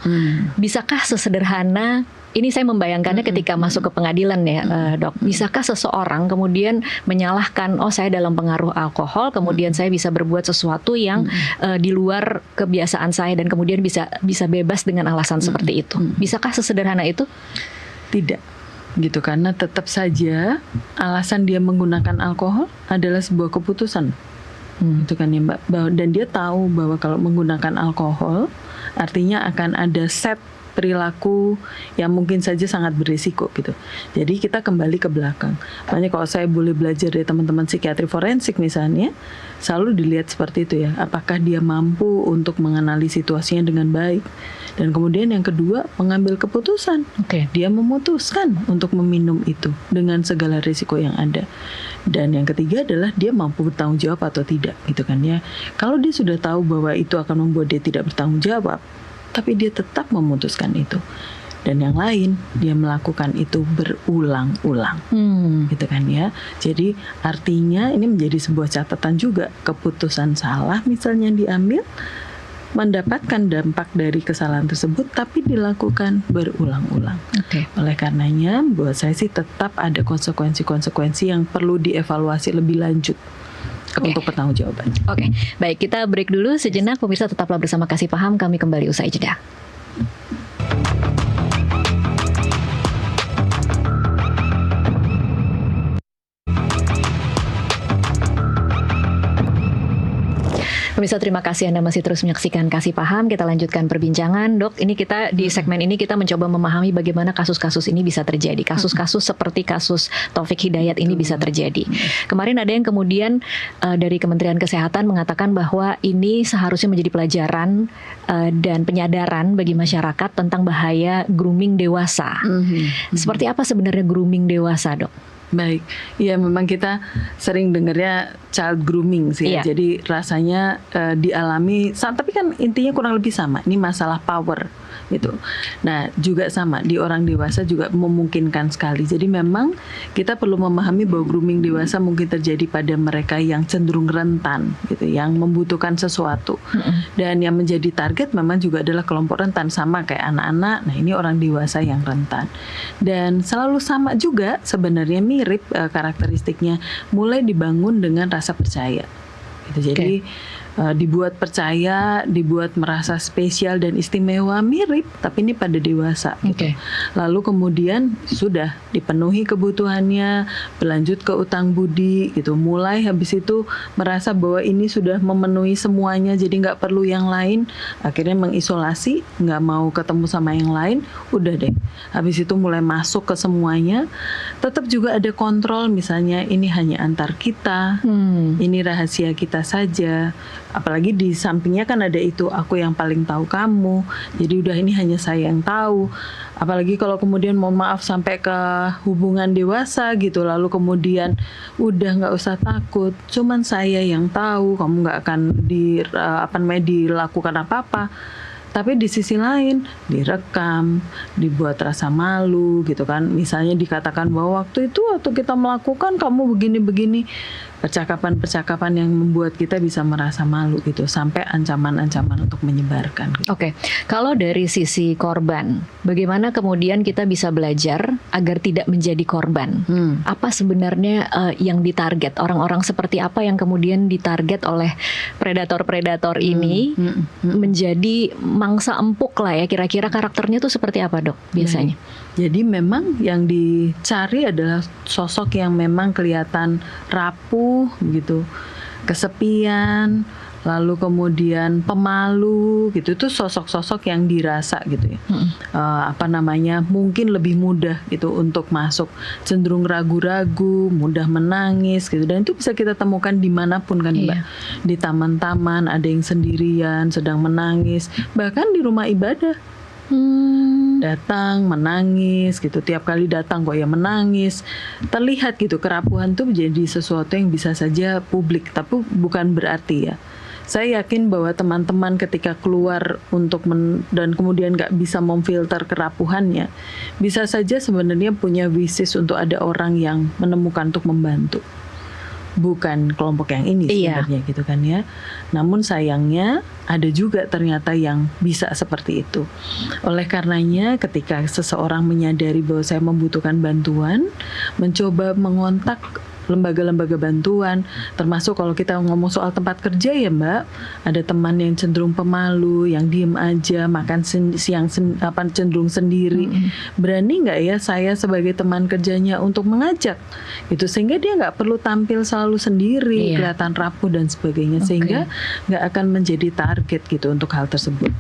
Bisakah sesederhana ini, saya membayangkannya ketika masuk ke pengadilan ya Dok, bisakah seseorang kemudian menyalahkan, oh saya dalam pengaruh alkohol, kemudian saya bisa berbuat sesuatu yang di luar kebiasaan saya dan kemudian bisa bebas dengan alasan seperti itu? Bisakah sesederhana itu? Tidak gitu, karena tetap saja alasan dia menggunakan alkohol adalah sebuah keputusan. Itu kan ya Mbak, dan dia tahu bahwa kalau menggunakan alkohol artinya akan ada set perilaku yang mungkin saja sangat berisiko gitu. Jadi kita kembali ke belakang. Makanya kalau saya boleh belajar dari teman-teman psikiatri forensik misalnya, selalu dilihat seperti itu ya. Apakah dia mampu untuk mengenali situasinya dengan baik. Dan kemudian yang kedua, mengambil keputusan. Dia memutuskan untuk meminum itu dengan segala risiko yang ada. Dan yang ketiga adalah dia mampu bertanggung jawab atau tidak gitu kan ya. Kalau dia sudah tahu bahwa itu akan membuat dia tidak bertanggung jawab, tapi dia tetap memutuskan itu. Dan yang lain, dia melakukan itu berulang-ulang. Gitu kan ya. Jadi artinya ini menjadi sebuah catatan juga. Keputusan salah misalnya diambil, mendapatkan dampak dari kesalahan tersebut, tapi dilakukan berulang-ulang. Oleh karenanya, buat saya sih tetap ada konsekuensi-konsekuensi yang perlu dievaluasi lebih lanjut. Untuk pertanggungjawaban. Baik, kita break dulu sejenak. Pemirsa tetaplah bersama Kasih Paham, kami kembali usai jeda. Pemirsa, terima kasih Anda masih terus menyaksikan Kasih Paham. Kita lanjutkan perbincangan. Dok, ini kita di segmen ini kita mencoba memahami bagaimana kasus-kasus ini bisa terjadi. Kasus-kasus seperti kasus Taufik Hidayat ini bisa terjadi. Kemarin ada yang kemudian dari Kementerian Kesehatan mengatakan bahwa ini seharusnya menjadi pelajaran dan penyadaran bagi masyarakat tentang bahaya grooming dewasa. Seperti apa sebenarnya grooming dewasa, Dok? Baik, ya memang kita sering dengarnya child grooming sih, jadi rasanya dialami, tapi kan intinya kurang lebih sama. Ini masalah power, gitu. Nah, juga sama di orang dewasa juga memungkinkan sekali. Jadi memang kita perlu memahami bahwa grooming dewasa mungkin terjadi pada mereka yang cenderung rentan gitu, yang membutuhkan sesuatu. Dan yang menjadi target memang juga adalah kelompok rentan, sama kayak anak-anak. Nah, ini orang dewasa yang rentan. Dan selalu sama juga sebenarnya, mirip karakteristiknya, mulai dibangun dengan rasa percaya. Gitu. Jadi dibuat percaya, dibuat merasa spesial dan istimewa, mirip, tapi ini pada dewasa gitu. Lalu kemudian sudah dipenuhi kebutuhannya, berlanjut ke utang budi gitu. Mulai habis itu merasa bahwa ini sudah memenuhi semuanya, jadi nggak perlu yang lain. Akhirnya mengisolasi, nggak mau ketemu sama yang lain. Udah deh. Habis itu mulai masuk ke semuanya. Tetap juga ada kontrol, misalnya ini hanya antar kita, ini rahasia kita saja. Apalagi di sampingnya kan ada itu, aku yang paling tahu kamu, jadi udah ini hanya saya yang tahu. Apalagi kalau kemudian mohon maaf sampai ke hubungan dewasa gitu, lalu kemudian udah nggak usah takut, cuman saya yang tahu, kamu nggak akan dilakukan apa-apa. Tapi di sisi lain direkam, dibuat rasa malu gitu kan. Misalnya dikatakan bahwa waktu kita melakukan kamu begini-begini. Percakapan-percakapan yang membuat kita bisa merasa malu gitu, sampai ancaman-ancaman untuk menyebarkan gitu. Oke. Kalau dari sisi korban, bagaimana kemudian kita bisa belajar agar tidak menjadi korban? Apa sebenarnya yang ditarget? Orang-orang seperti apa yang kemudian ditarget oleh predator-predator ini menjadi mangsa empuk lah ya, kira-kira karakternya tuh seperti apa, Dok, biasanya? Jadi memang yang dicari adalah sosok yang memang kelihatan rapuh gitu, kesepian, lalu kemudian pemalu gitu. Itu sosok-sosok yang dirasa gitu ya. Mungkin lebih mudah gitu untuk masuk, cenderung ragu-ragu, mudah menangis gitu. Dan itu bisa kita temukan dimanapun kan, Mbak. Di taman-taman ada yang sendirian sedang menangis, bahkan di rumah ibadah. Datang menangis gitu, tiap kali datang kok ya menangis. Terlihat gitu, kerapuhan tuh menjadi sesuatu yang bisa saja publik, tapi bukan berarti ya. Saya yakin bahwa teman-teman ketika keluar dan kemudian nggak bisa memfilter kerapuhannya, bisa saja sebenarnya punya wishes untuk ada orang yang menemukan untuk membantu. Bukan kelompok yang ini sebenarnya gitu kan ya. Namun sayangnya ada juga ternyata yang bisa seperti itu. Oleh karenanya ketika seseorang menyadari bahwa saya membutuhkan bantuan, mencoba mengontak lembaga-lembaga bantuan, termasuk kalau kita ngomong soal tempat kerja ya Mbak, ada teman yang cenderung pemalu, yang diem aja, makan siang cenderung sendiri. Berani nggak ya saya sebagai teman kerjanya untuk mengajak gitu, sehingga dia nggak perlu tampil selalu sendiri, kelihatan rapuh dan sebagainya, sehingga nggak akan menjadi target gitu untuk hal tersebut.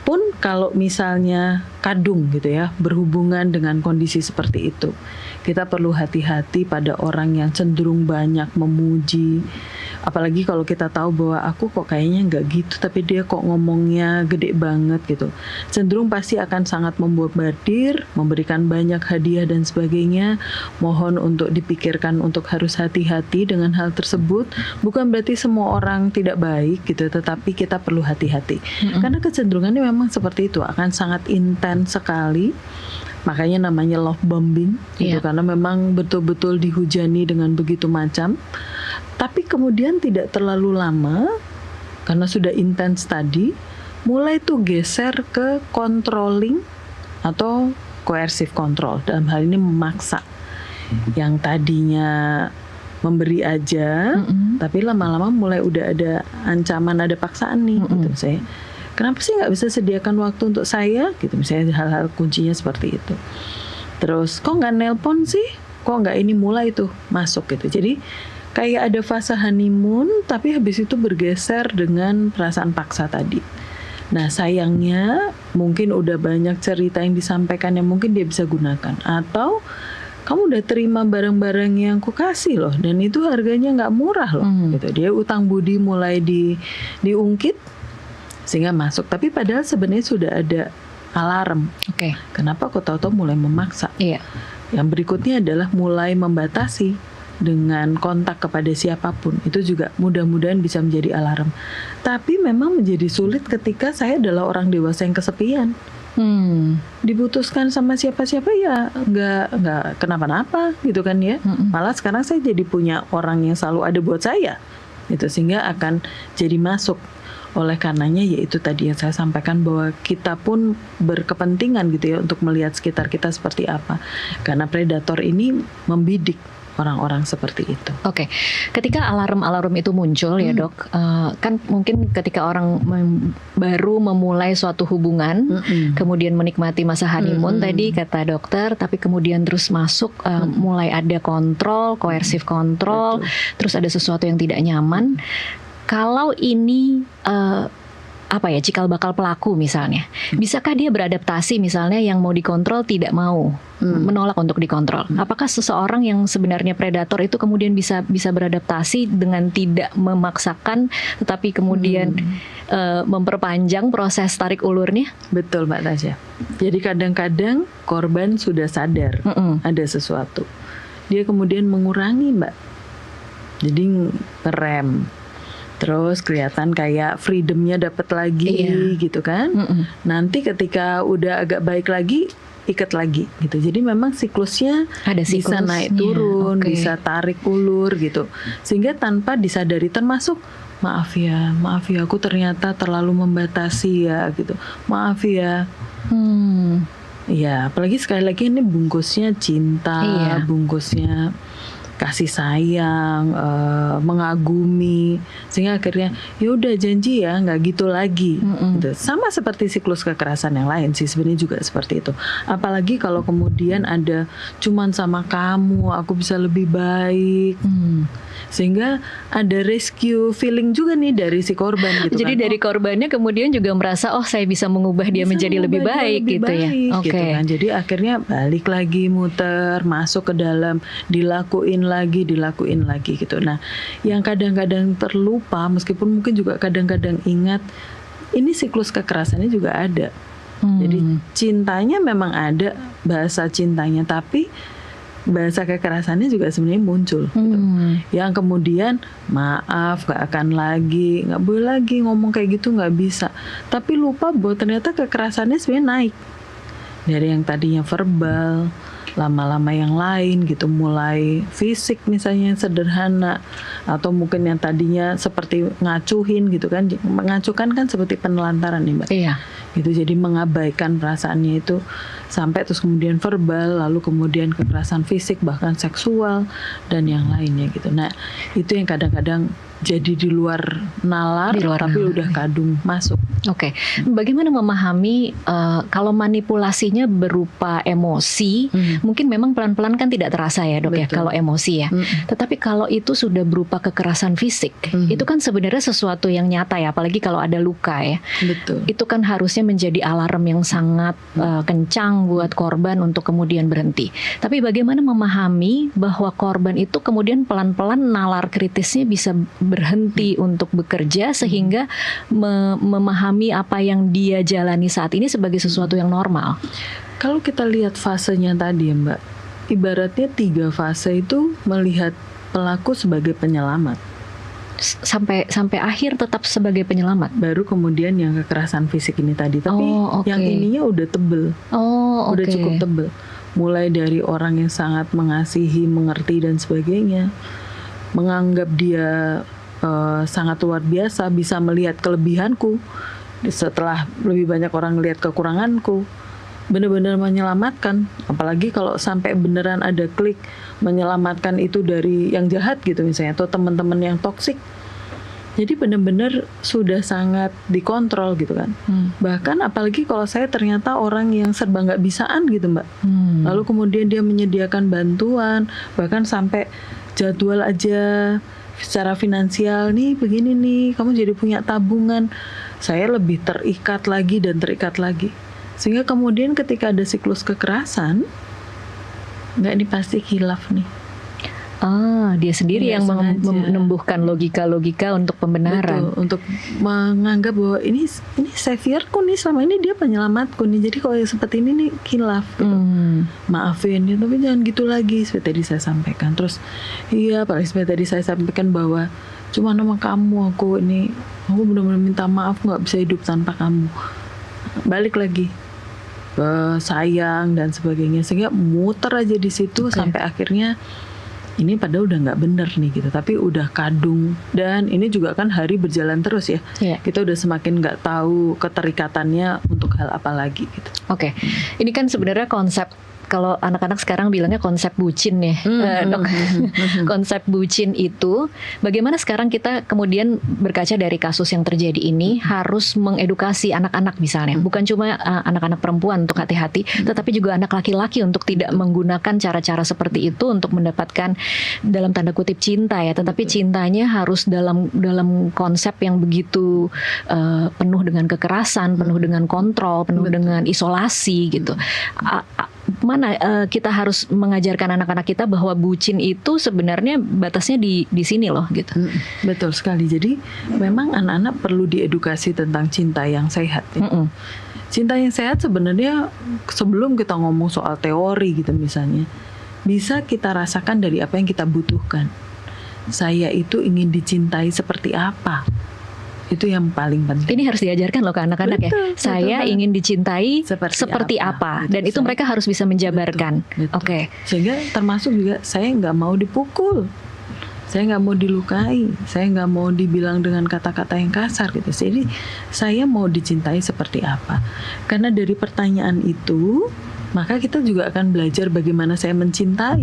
Pun kalau misalnya kadung gitu ya, berhubungan dengan kondisi seperti itu, kita perlu hati-hati pada orang yang cenderung banyak memuji. Apalagi kalau kita tahu bahwa aku kok kayaknya nggak gitu, tapi dia kok ngomongnya gede banget gitu. Cenderung pasti akan sangat membombardir, memberikan banyak hadiah dan sebagainya. Mohon untuk dipikirkan untuk harus hati-hati dengan hal tersebut. Bukan berarti semua orang tidak baik gitu, tetapi kita perlu hati-hati. Karena kecenderungannya memang seperti itu, akan sangat intens sekali. Makanya namanya love bombing gitu, karena memang betul-betul dihujani dengan begitu macam. Tapi kemudian tidak terlalu lama, karena sudah intens tadi, mulai tuh geser ke controlling atau coercive control. Dalam hal ini memaksa. Yang tadinya memberi aja, tapi lama-lama mulai udah ada ancaman, ada paksaan nih gitu saya. Kenapa sih nggak bisa sediakan waktu untuk saya gitu, misalnya hal-hal kuncinya seperti itu. Terus kok nggak nelpon sih, kok nggak ini, mulai tuh masuk gitu. Jadi kayak ada fase honeymoon, tapi habis itu bergeser dengan perasaan paksa tadi. Nah sayangnya mungkin udah banyak cerita yang disampaikan yang mungkin dia bisa gunakan, atau kamu udah terima barang-barang yang ku kasih loh, dan itu harganya nggak murah loh gitu. Dia utang budi mulai diungkit sehingga masuk, tapi padahal sebenarnya sudah ada alarm. Kenapa kok tahu-tahu mulai memaksa? Yang berikutnya adalah mulai membatasi. dengan kontak kepada siapapun, itu juga mudah-mudahan bisa menjadi alarm. Tapi memang menjadi sulit ketika saya adalah orang dewasa yang kesepian. Diputuskan sama siapa-siapa ya nggak kenapa-napa gitu kan ya. Malah sekarang saya jadi punya orang yang selalu ada buat saya gitu, sehingga akan jadi masuk. Oleh karenanya yaitu tadi yang saya sampaikan, bahwa kita pun berkepentingan gitu ya untuk melihat sekitar kita seperti apa, karena predator ini membidik orang-orang seperti itu. Oke, ketika alarm-alarm itu muncul ya dok, kan mungkin ketika orang baru memulai suatu hubungan, kemudian menikmati masa honeymoon tadi kata dokter, tapi kemudian terus masuk mulai ada kontrol, coercive kontrol, terus ada sesuatu yang tidak nyaman. Kalau ini cikal bakal pelaku misalnya, bisakah dia beradaptasi, misalnya yang mau dikontrol tidak mau, menolak untuk dikontrol? Apakah seseorang yang sebenarnya predator itu kemudian bisa beradaptasi dengan tidak memaksakan, tetapi kemudian memperpanjang proses tarik ulurnya? Betul Mbak Tasya. Jadi kadang-kadang korban sudah sadar ada sesuatu, dia kemudian mengurangi Mbak, jadi ngerem. Terus kelihatan kayak freedomnya dapat lagi gitu kan. Nanti ketika udah agak baik lagi, ikat lagi gitu. Jadi memang siklusnya bisa naik turun, bisa tarik ulur gitu. Sehingga tanpa disadari, termasuk maaf ya aku ternyata terlalu membatasi ya gitu. Maaf ya. Ya, apalagi sekali lagi ini bungkusnya cinta, bungkusnya kasih sayang, mengagumi, sehingga akhirnya ya udah janji ya nggak gitu lagi. Gitu. Sama seperti siklus kekerasan yang lain sih sebenarnya juga seperti itu. Apalagi kalau kemudian ada cuman sama kamu aku bisa lebih baik, sehingga ada rescue feeling juga nih dari si korban gitu. Jadi kan. dari korbannya kemudian juga merasa saya bisa mengubah dia menjadi lebih baik gitu ya. Gitu kan. Jadi akhirnya balik lagi, muter, masuk ke dalam, dilakuin lagi gitu. Nah, yang kadang-kadang terlupa, meskipun mungkin juga kadang-kadang ingat, ini siklus kekerasannya juga ada. Jadi cintanya memang ada, bahasa cintanya, tapi bahasa kekerasannya juga sebenarnya muncul gitu. Yang kemudian maaf, gak akan lagi, gak boleh lagi ngomong kayak gitu, gak bisa. Tapi lupa bahwa ternyata kekerasannya sebenarnya naik. Dari yang tadinya verbal, lama-lama yang lain gitu, mulai fisik misalnya yang sederhana, atau mungkin yang tadinya seperti ngacuhin gitu kan. Mengacukan kan seperti penelantaran nih Mbak. Iya. Gitu, jadi mengabaikan perasaannya itu sampai terus kemudian verbal, lalu kemudian kekerasan fisik, bahkan seksual dan yang lainnya gitu. Nah, itu yang kadang-kadang jadi di luar nalar, tapi udah kadung masuk. Oke. Bagaimana memahami kalau manipulasinya berupa emosi, mungkin memang pelan-pelan kan tidak terasa ya dok. Betul. Ya kalau emosi ya. Tetapi kalau itu sudah berupa kekerasan fisik, itu kan sebenarnya sesuatu yang nyata ya, apalagi kalau ada luka ya. Betul. Itu kan harusnya menjadi alarm yang sangat kencang buat korban untuk kemudian berhenti. Tapi bagaimana memahami bahwa korban itu kemudian pelan-pelan nalar kritisnya bisa berhenti untuk bekerja, sehingga memahami apa yang dia jalani saat ini sebagai sesuatu yang normal. Kalau kita lihat fasenya tadi ya Mbak, ibaratnya 3 fase itu melihat pelaku sebagai penyelamat. Sampai akhir tetap sebagai penyelamat. Baru kemudian yang kekerasan fisik ini tadi, tapi yang ininya udah tebel, udah cukup tebel. Mulai dari orang yang sangat mengasihi, mengerti dan sebagainya, menganggap dia sangat luar biasa, bisa melihat kelebihanku setelah lebih banyak orang melihat kekuranganku, benar-benar menyelamatkan. Apalagi kalau sampai beneran ada klik menyelamatkan itu dari yang jahat gitu misalnya, atau teman-teman yang toksik. Jadi benar-benar sudah sangat dikontrol gitu kan. Bahkan apalagi kalau saya ternyata orang yang serba nggak bisaan gitu Mbak. Lalu kemudian dia menyediakan bantuan, bahkan sampai jadwal aja secara finansial nih begini nih, kamu jadi punya tabungan. Saya lebih terikat lagi dan terikat lagi. Sehingga kemudian ketika ada siklus kekerasan, nggak ini pasti khilaf nih. Dia sendiri Nggak yang sengaja. menumbuhkan logika-logika untuk pembenaran. Betul, untuk menganggap bahwa ini saviorku nih, selama ini dia penyelamatku nih. Jadi kalau yang seperti ini nih khilaf gitu. Maafin ya, tapi jangan gitu lagi seperti tadi saya sampaikan. Terus paling seperti tadi saya sampaikan bahwa cuma nama kamu aku benar-benar minta maaf, nggak bisa hidup tanpa kamu. Balik lagi sayang dan sebagainya, sehingga muter aja di situ sampai akhirnya ini padahal udah nggak bener nih gitu, tapi udah kadung. Dan ini juga kan hari berjalan terus ya. Kita udah semakin nggak tahu keterikatannya untuk hal apa lagi gitu. Oke. Ini kan sebenarnya konsep, kalau anak-anak sekarang bilangnya konsep bucin ya, Dok. Konsep bucin itu bagaimana sekarang kita kemudian berkaca dari kasus yang terjadi ini harus mengedukasi anak-anak misalnya, bukan cuma anak-anak perempuan untuk hati-hati, tetapi juga anak laki-laki untuk tidak menggunakan cara-cara seperti itu untuk mendapatkan dalam tanda kutip cinta ya, tetapi cintanya harus dalam konsep yang begitu penuh dengan kekerasan, penuh dengan kontrol, penuh dengan isolasi gitu. Mana kita harus mengajarkan anak-anak kita bahwa bucin itu sebenarnya batasnya di sini loh gitu. Betul sekali. Jadi memang anak-anak perlu diedukasi tentang cinta yang sehat ya. Cinta yang sehat sebenarnya sebelum kita ngomong soal teori gitu misalnya, bisa kita rasakan dari apa yang kita butuhkan. Saya itu ingin dicintai seperti apa? Itu yang paling penting. Ini harus diajarkan loh ke anak-anak ya. Saya ingin dicintai seperti apa. Dan itu mereka harus bisa menjabarkan. Oke. Sehingga termasuk juga saya nggak mau dipukul, saya nggak mau dilukai, saya nggak mau dibilang dengan kata-kata yang kasar gitu. Jadi saya mau dicintai seperti apa. Karena dari pertanyaan itu maka kita juga akan belajar bagaimana saya mencintai,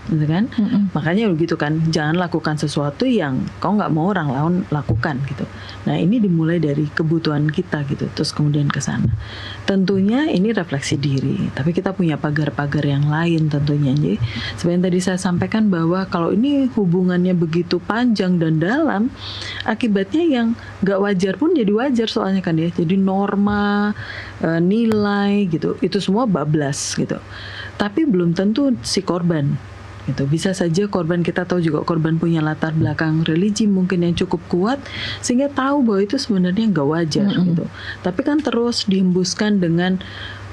gitu kan? Makanya begitu kan, jangan lakukan sesuatu yang kau nggak mau orang lain lakukan gitu. Nah ini dimulai dari kebutuhan kita gitu, terus kemudian ke sana. Tentunya ini refleksi diri, tapi kita punya pagar-pagar yang lain tentunya. Jadi seperti yang tadi saya sampaikan bahwa kalau ini hubungannya begitu panjang dan dalam, akibatnya yang nggak wajar pun jadi wajar soalnya kan ya. Jadi norma, nilai gitu, itu semua bablas gitu. Tapi belum tentu si korban gitu. Bisa saja korban, kita tahu juga korban punya latar belakang religi mungkin yang cukup kuat sehingga tahu bahwa itu sebenarnya nggak wajar gitu. Tapi kan terus dihembuskan dengan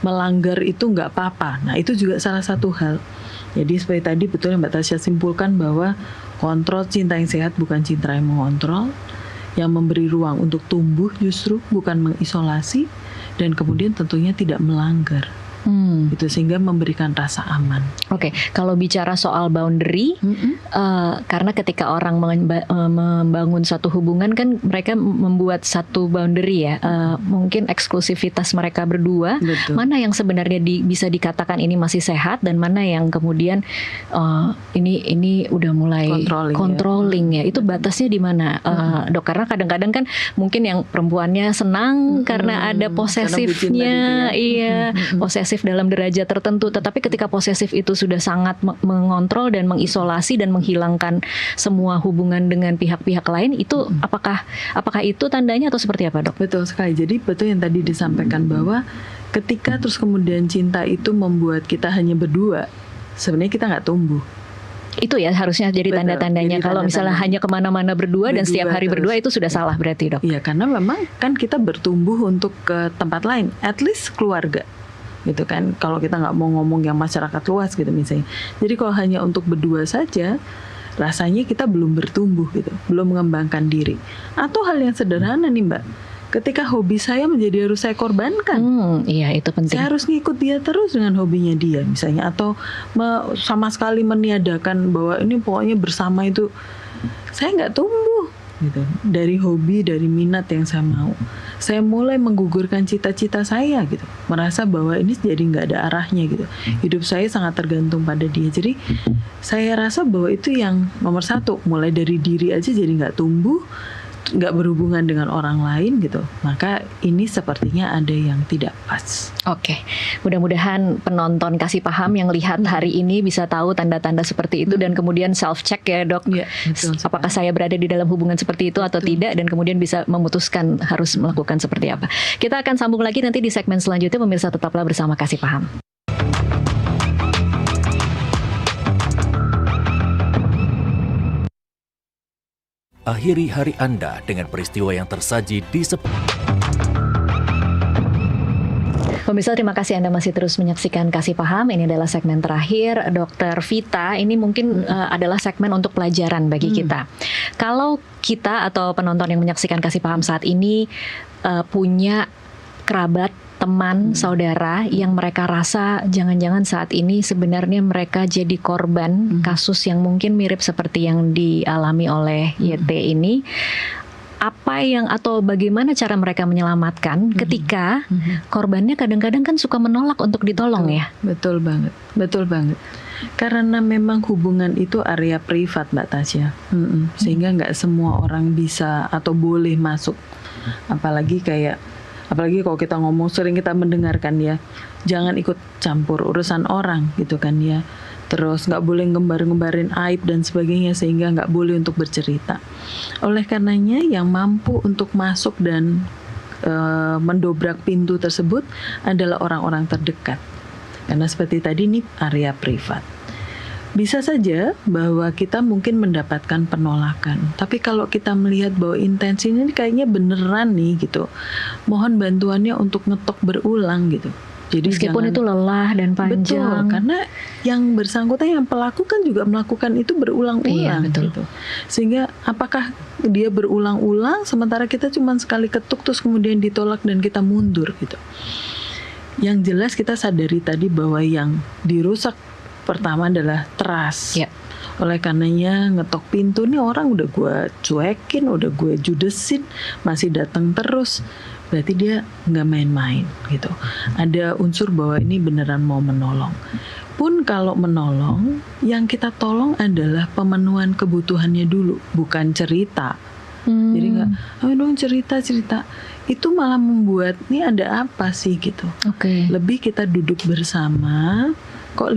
melanggar itu nggak apa-apa. Nah itu juga salah satu hal. Jadi seperti tadi betul yang Mbak Tasya simpulkan bahwa kontrol cinta yang sehat bukan cinta yang mengontrol, yang memberi ruang untuk tumbuh justru, bukan mengisolasi, dan kemudian tentunya tidak melanggar. Itu sehingga memberikan rasa aman. Oke, kalau bicara soal boundary, karena ketika orang membangun suatu hubungan kan mereka membuat satu boundary ya, mungkin eksklusivitas mereka berdua. Betul. Mana yang sebenarnya bisa dikatakan ini masih sehat dan mana yang kemudian ini udah mulai controlling ya. Itu batasnya di mana, Dok? Karena kadang-kadang kan mungkin yang perempuannya senang karena ada posesifnya, posesif dalam derajat tertentu, tetapi ketika posesif itu sudah sangat mengontrol dan mengisolasi dan menghilangkan semua hubungan dengan pihak-pihak lain, itu apakah itu tandanya atau seperti apa, Dok? Betul sekali. Jadi betul yang tadi disampaikan bahwa ketika terus kemudian cinta itu membuat kita hanya berdua, sebenarnya kita nggak tumbuh. Itu ya harusnya jadi tanda-tandanya. Kalau misalnya hanya kemana-mana berdua dan setiap hari berdua, itu sudah salah berarti, Dok? Iya, karena memang kan kita bertumbuh untuk ke tempat lain, at least keluarga gitu kan, kalau kita nggak mau ngomong yang masyarakat luas gitu misalnya. Jadi kalau hanya untuk berdua saja, rasanya kita belum bertumbuh gitu, belum mengembangkan diri. Atau hal yang sederhana nih Mbak, ketika hobi saya menjadi harus saya korbankan. Iya, itu penting. Saya harus ngikut dia terus dengan hobinya dia misalnya, atau sama sekali meniadakan bahwa ini pokoknya bersama itu, saya nggak tumbuh gitu. Dari hobi, dari minat yang saya mau, saya mulai menggugurkan cita-cita saya gitu, merasa bahwa ini jadi nggak ada arahnya gitu. Hidup saya sangat tergantung pada dia. Jadi saya rasa bahwa itu yang nomor satu, mulai dari diri aja jadi nggak tumbuh, nggak berhubungan dengan orang lain gitu. Maka ini sepertinya ada yang tidak pas. Oke, mudah-mudahan penonton kasih paham yang lihat hari ini bisa tahu tanda-tanda seperti itu dan kemudian self check ya, Dok. Ya, betul, apakah saya berada di dalam hubungan seperti itu atau tidak, dan kemudian bisa memutuskan harus melakukan seperti apa. Kita akan sambung lagi nanti di segmen selanjutnya. Pemirsa, tetaplah bersama Kasih Paham. Akhiri hari Anda dengan peristiwa yang tersaji di Pemirsa, terima kasih Anda masih terus menyaksikan Kasih Paham. Ini adalah segmen terakhir Dr. Vita. Ini mungkin adalah segmen untuk pelajaran bagi kita. Kalau kita atau penonton yang menyaksikan Kasih Paham saat ini punya kerabat, teman, saudara yang mereka rasa jangan-jangan saat ini sebenarnya mereka jadi korban kasus yang mungkin mirip seperti yang dialami oleh YT ini. Apa yang atau bagaimana cara mereka menyelamatkan ketika korbannya kadang-kadang kan suka menolak untuk ditolong ya? Betul banget, betul banget. Karena memang hubungan itu area privat, Mbak Tasya, sehingga nggak semua orang bisa atau boleh masuk. Apalagi kalau kita ngomong, sering kita mendengarkan ya, jangan ikut campur urusan orang gitu kan ya. Terus nggak boleh ngembarin aib dan sebagainya, sehingga nggak boleh untuk bercerita. Oleh karenanya yang mampu untuk masuk dan mendobrak pintu tersebut adalah orang-orang terdekat. Karena seperti tadi ini area privat. Bisa saja bahwa kita mungkin mendapatkan penolakan, tapi kalau kita melihat bahwa intensinya ini kayaknya beneran nih gitu, mohon bantuannya untuk ngetok berulang gitu. Jadi meskipun itu lelah dan panjang. Betul, karena yang bersangkutan, yang pelaku kan juga melakukan itu berulang-ulang gitu. Sehingga apakah dia berulang-ulang sementara kita cuma sekali ketuk terus kemudian ditolak dan kita mundur gitu. Yang jelas kita sadari tadi bahwa yang dirusak pertama adalah trust. Oleh karenanya ngetok pintu nih orang udah gue cuekin, udah gue judesin, masih datang terus. Berarti dia nggak main-main gitu. Ada unsur bahwa ini beneran mau menolong. Pun kalau menolong, yang kita tolong adalah pemenuhan kebutuhannya dulu, bukan cerita. Jadi nggak, ayo dong cerita. Itu malah membuat ini ada apa sih gitu. Lebih kita duduk bersama. Kok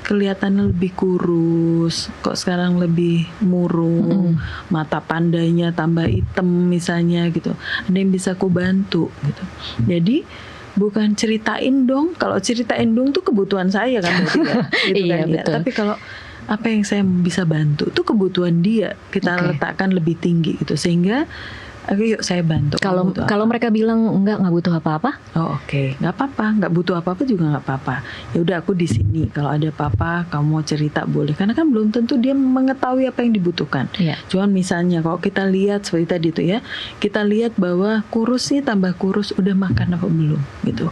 kelihatannya lebih kurus, kok sekarang lebih murung, mata pandanya tambah hitam misalnya gitu. Ada yang bisa aku bantu gitu. Jadi bukan ceritain dong. Kalau ceritain dong tuh kebutuhan saya kan berarti ya. Gitu iya, kan, betul. Ya. Tapi kalau apa yang saya bisa bantu tuh kebutuhan dia kita letakkan lebih tinggi gitu, sehingga yuk saya bantu. Kalau mereka bilang nggak butuh apa-apa, nggak apa-apa, nggak butuh apa-apa juga nggak apa-apa. Ya udah aku di sini. Kalau ada apa-apa kamu mau cerita boleh. Karena kan belum tentu dia mengetahui apa yang dibutuhkan. Cuman misalnya kalau kita lihat seperti tadi tuh ya, kita lihat bahwa kurus nih tambah kurus, udah makan apa belum gitu.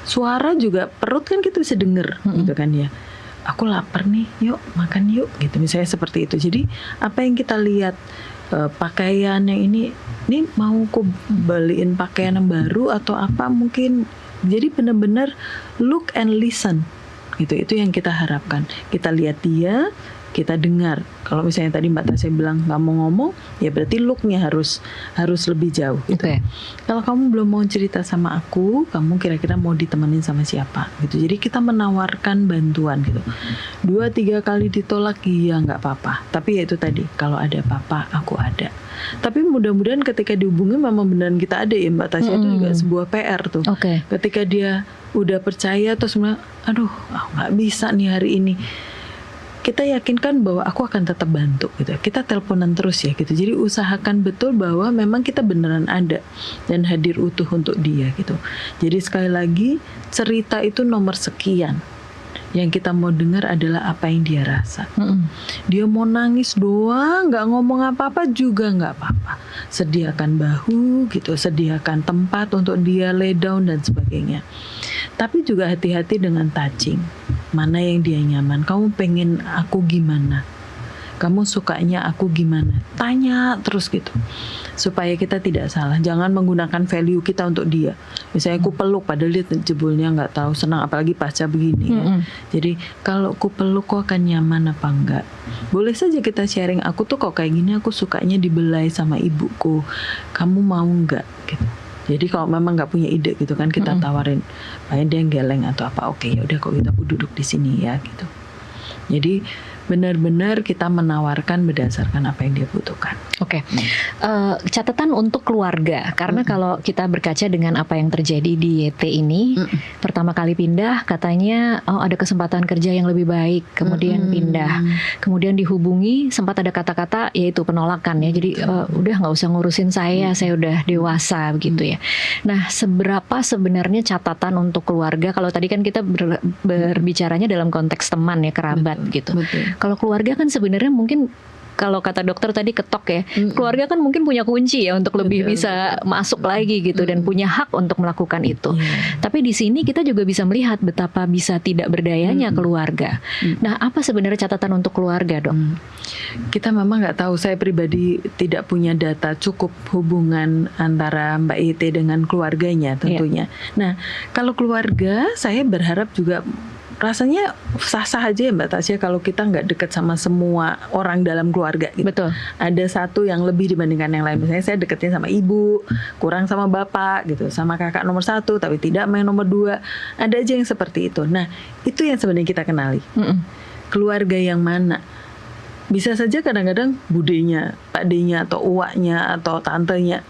Suara juga perut kan kita bisa denger gitu kan ya. Aku lapar nih, yuk makan yuk gitu. Misalnya seperti itu. Jadi apa yang kita lihat, pakaian yang ini mau aku beliin pakaian yang baru atau apa mungkin. Jadi benar-benar look and listen gitu. Itu yang kita harapkan. Kita lihat dia, kita dengar. Kalau misalnya tadi Mbak Tasya bilang nggak mau ngomong, ya berarti looknya harus lebih jauh gitu. Kalau kamu belum mau cerita sama aku, kamu kira-kira mau ditemenin sama siapa gitu. Jadi kita menawarkan bantuan gitu. 2-3 kali ditolak, iya nggak apa-apa. Tapi ya itu tadi, kalau ada apa-apa aku ada. Tapi mudah-mudahan ketika dihubungi memang beneran kita ada ya Mbak Tasya. Itu juga sebuah PR tuh. Ketika dia udah percaya terus aduh nggak bisa nih hari ini, kita yakinkan bahwa aku akan tetap bantu gitu. Kita teleponan terus ya gitu. Jadi usahakan betul bahwa memang kita beneran ada dan hadir utuh untuk dia gitu. Jadi sekali lagi, cerita itu nomor sekian. Yang kita mau dengar adalah apa yang dia rasa. Dia mau nangis doang, nggak ngomong apa-apa juga nggak apa-apa. Sediakan bahu gitu, sediakan tempat untuk dia lay down dan sebagainya. Tapi juga hati-hati dengan touching. Mana yang dia nyaman. Kamu pengen aku gimana? Kamu sukanya aku gimana? Tanya terus gitu. Supaya kita tidak salah. Jangan menggunakan value kita untuk dia. Misalnya aku peluk padahal dia jebulnya nggak tahu senang, apalagi pasca begini ya. Jadi kalau aku peluk kok akan nyaman apa enggak? Boleh saja kita sharing, aku tuh kok kayak gini, aku sukanya dibelai sama ibuku. Kamu mau enggak gitu. Jadi kalau memang nggak punya ide gitu kan, kita tawarin, dia yang geleng atau apa, oke ya udah kok gitu aku duduk di sini ya gitu. Jadi benar-benar kita menawarkan berdasarkan apa yang dia butuhkan. Oke. Catatan untuk keluarga, karena kalau kita berkaca dengan apa yang terjadi di YT ini, pertama kali pindah katanya ada kesempatan kerja yang lebih baik, kemudian pindah, kemudian dihubungi sempat ada kata-kata yaitu penolakan ya, jadi udah nggak usah ngurusin saya udah dewasa begitu ya. Nah, seberapa sebenarnya catatan untuk keluarga? Kalau tadi kan kita berbicaranya dalam konteks teman ya, kerabat gitu. Kalau keluarga kan sebenarnya mungkin kalau kata dokter tadi ketok ya, keluarga kan mungkin punya kunci ya untuk lebih bisa masuk lagi gitu dan punya hak untuk melakukan itu. Tapi di sini kita juga bisa melihat betapa bisa tidak berdayanya keluarga. Nah, apa sebenarnya catatan untuk keluarga, Dok? Kita memang nggak tahu. Saya pribadi tidak punya data cukup hubungan antara Mbak YT dengan keluarganya tentunya. Nah, kalau keluarga, saya berharap juga rasanya sah-sah aja ya Mbak Tasya kalau kita nggak dekat sama semua orang dalam keluarga gitu. Betul. Ada satu yang lebih dibandingkan yang lain. Misalnya saya dekatnya sama ibu, kurang sama bapak gitu, sama kakak nomor 1 tapi tidak sama yang nomor 2. Ada aja yang seperti itu. Nah, itu yang sebenarnya kita kenali. Keluarga yang mana? Bisa saja kadang-kadang budenya, pakdenya atau uaknya atau tantenya.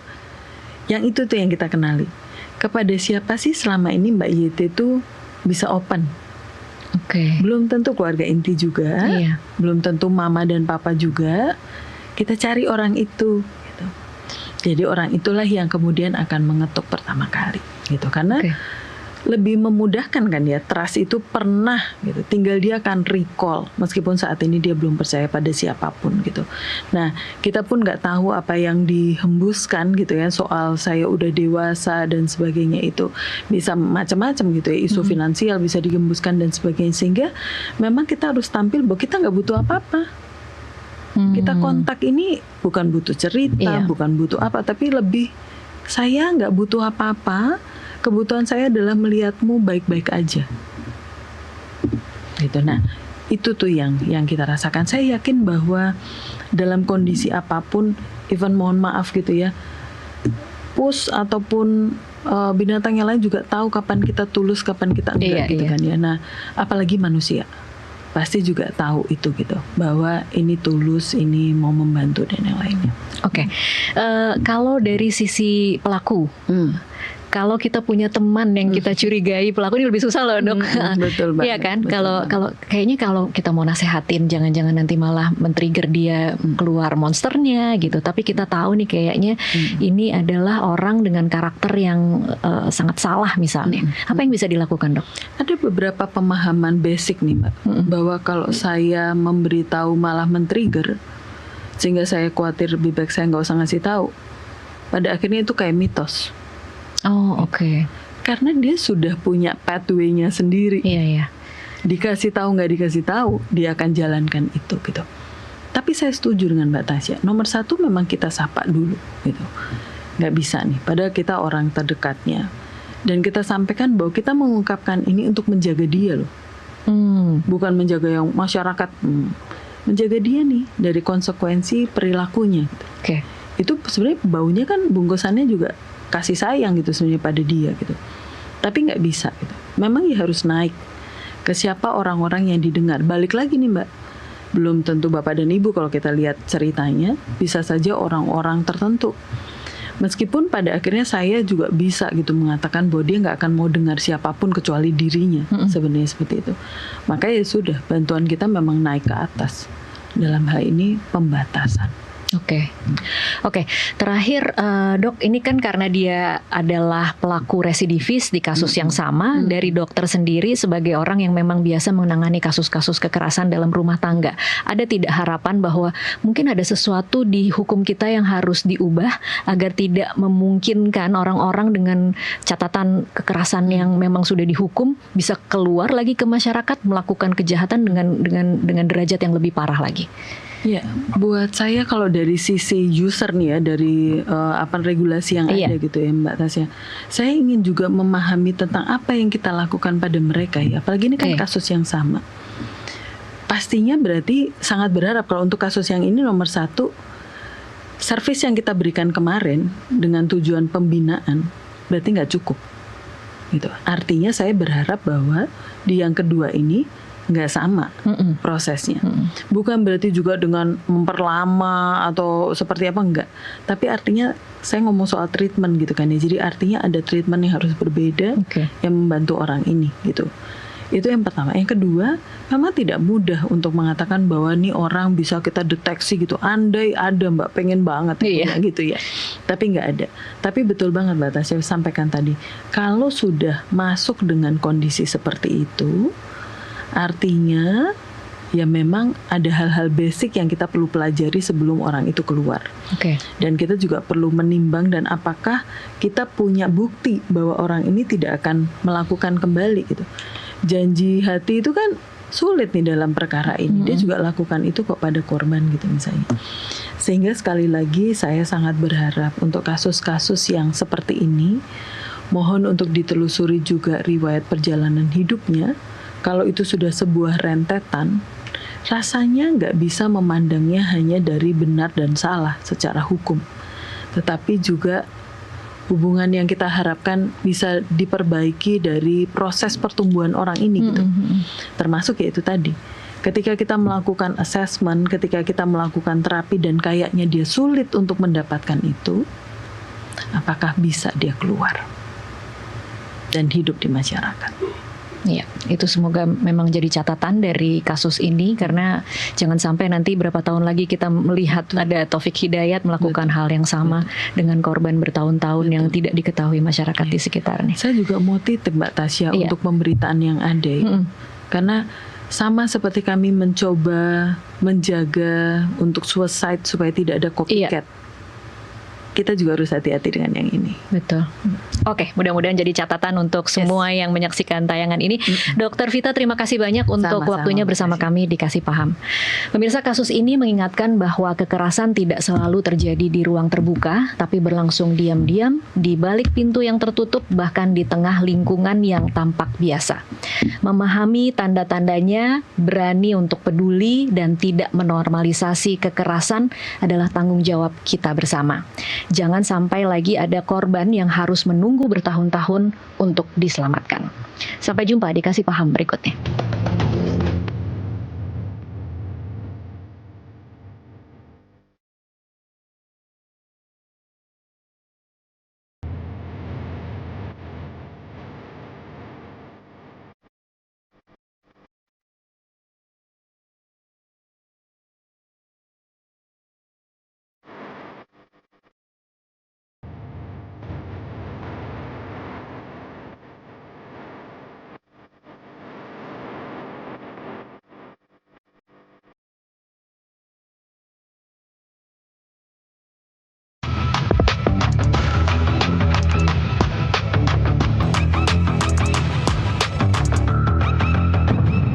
Yang itu tuh yang kita kenali. Kepada siapa sih selama ini Mbak YT itu bisa open? Belum tentu keluarga inti juga, belum tentu mama dan papa juga. Kita cari orang itu gitu. Jadi orang itulah yang kemudian akan mengetuk pertama kali gitu. Karena lebih memudahkan kan ya, trust itu pernah gitu. Tinggal dia akan recall meskipun saat ini dia belum percaya pada siapapun gitu. Nah, kita pun nggak tahu apa yang dihembuskan gitu ya, soal saya udah dewasa dan sebagainya, itu bisa macam-macam gitu ya, isu finansial bisa digembuskan dan sebagainya, sehingga memang kita harus tampil bahwa kita nggak butuh apa-apa. Kita kontak ini bukan butuh cerita, bukan butuh apa, tapi lebih saya nggak butuh apa-apa. Kebutuhan saya adalah melihatmu baik-baik aja. Gitu. Nah, itu tuh yang kita rasakan. Saya yakin bahwa dalam kondisi apapun, even mohon maaf gitu ya, pus ataupun binatang yang lain juga tahu kapan kita tulus, kapan kita enggak gitu kan ya. Nah, apalagi manusia pasti juga tahu itu gitu, bahwa ini tulus, ini mau membantu dan yang lainnya. Kalau dari sisi pelaku, kalau kita punya teman yang kita curigai pelaku, ini lebih susah loh Dok. Betul banget. Iya kan? Kalau kayaknya kalau kita mau nasehatin, jangan-jangan nanti malah men-trigger dia keluar monsternya gitu. Tapi kita tahu nih kayaknya ini adalah orang dengan karakter yang sangat salah misalnya. Apa yang bisa dilakukan Dok? Ada beberapa pemahaman basic nih Mbak, bahwa kalau saya memberitahu malah men-trigger, sehingga saya khawatir lebih baik saya nggak usah ngasih tahu. Pada akhirnya itu kayak mitos. Karena dia sudah punya pathway-nya sendiri. Dikasih tahu nggak dikasih tahu, dia akan jalankan itu gitu. Tapi saya setuju dengan Mbak Tasya. Nomor 1 memang kita sapa dulu gitu. Nggak bisa nih, padahal kita orang terdekatnya. Dan kita sampaikan bahwa kita mengungkapkan ini untuk menjaga dia loh. Bukan menjaga yang masyarakat. Menjaga dia nih dari konsekuensi perilakunya. Itu sebenarnya baunya kan bungkusannya juga kasih sayang gitu sebenarnya pada dia gitu. Tapi nggak bisa gitu. Memang ya harus naik ke siapa orang-orang yang didengar. Balik lagi nih Mbak, belum tentu bapak dan ibu kalau kita lihat ceritanya, bisa saja orang-orang tertentu. Meskipun pada akhirnya saya juga bisa gitu mengatakan bahwa dia nggak akan mau dengar siapapun kecuali dirinya, sebenarnya seperti itu. Maka ya sudah, bantuan kita memang naik ke atas. Dalam hal ini pembatasan. Oke. Terakhir Dok, ini kan karena dia adalah pelaku residivis di kasus yang sama, dari dokter sendiri sebagai orang yang memang biasa menangani kasus-kasus kekerasan dalam rumah tangga, ada tidak harapan bahwa mungkin ada sesuatu di hukum kita yang harus diubah agar tidak memungkinkan orang-orang dengan catatan kekerasan yang memang sudah dihukum bisa keluar lagi ke masyarakat melakukan kejahatan dengan derajat yang lebih parah lagi? Ya, buat saya kalau dari sisi user nih ya, dari regulasi yang ada gitu ya Mbak Tasya, saya ingin juga memahami tentang apa yang kita lakukan pada mereka ya, apalagi ini kan kasus yang sama. Pastinya berarti sangat berharap kalau untuk kasus yang ini nomor 1, servis yang kita berikan kemarin dengan tujuan pembinaan berarti nggak cukup gitu. Artinya saya berharap bahwa di yang kedua ini nggak sama prosesnya. Bukan berarti juga dengan memperlama atau seperti apa, enggak. Tapi artinya saya ngomong soal treatment gitu kan ya. Jadi artinya ada treatment yang harus berbeda yang membantu orang ini gitu. Itu yang pertama. Yang kedua, memang tidak mudah untuk mengatakan bahwa ini orang bisa kita deteksi gitu. Andai ada Mbak, pengen banget punya gitu ya. Tapi nggak ada. Tapi betul banget Mbak Tasya sampaikan tadi. Kalau sudah masuk dengan kondisi seperti itu, artinya ya memang ada hal-hal basic yang kita perlu pelajari sebelum orang itu keluar. Dan kita juga perlu menimbang dan apakah kita punya bukti bahwa orang ini tidak akan melakukan kembali gitu. Janji hati itu kan sulit nih dalam perkara ini. Dia juga lakukan itu kok pada korban gitu misalnya. Sehingga sekali lagi saya sangat berharap untuk kasus-kasus yang seperti ini, mohon untuk ditelusuri juga riwayat perjalanan hidupnya. Kalau itu sudah sebuah rentetan, rasanya nggak bisa memandangnya hanya dari benar dan salah secara hukum. Tetapi juga hubungan yang kita harapkan bisa diperbaiki dari proses pertumbuhan orang ini gitu. Termasuk yaitu tadi, ketika kita melakukan assessment, ketika kita melakukan terapi dan kayaknya dia sulit untuk mendapatkan itu, apakah bisa dia keluar dan hidup di masyarakat? Iya, itu semoga memang jadi catatan dari kasus ini, karena jangan sampai nanti berapa tahun lagi kita melihat ada Taufik Hidayat melakukan hal yang sama dengan korban bertahun-tahun yang tidak diketahui masyarakat di sekitarnya. Saya juga mau titip Mbak Tasya untuk pemberitaan yang ada, karena sama seperti kami mencoba menjaga untuk suicide supaya tidak ada copycat. Kita juga harus hati-hati dengan yang ini. Betul. Oke, mudah-mudahan jadi catatan untuk semua yang menyaksikan tayangan ini. Dr. Vita, terima kasih banyak untuk waktunya bersama kami di Kasih Paham. Pemirsa, kasus ini mengingatkan bahwa kekerasan tidak selalu terjadi di ruang terbuka, tapi berlangsung diam-diam, di balik pintu yang tertutup, bahkan di tengah lingkungan yang tampak biasa. Memahami tanda-tandanya, berani untuk peduli, dan tidak menormalisasi kekerasan adalah tanggung jawab kita bersama. Jangan sampai lagi ada korban yang harus menunggu bertahun-tahun untuk diselamatkan. Sampai jumpa di Kasih Paham berikutnya.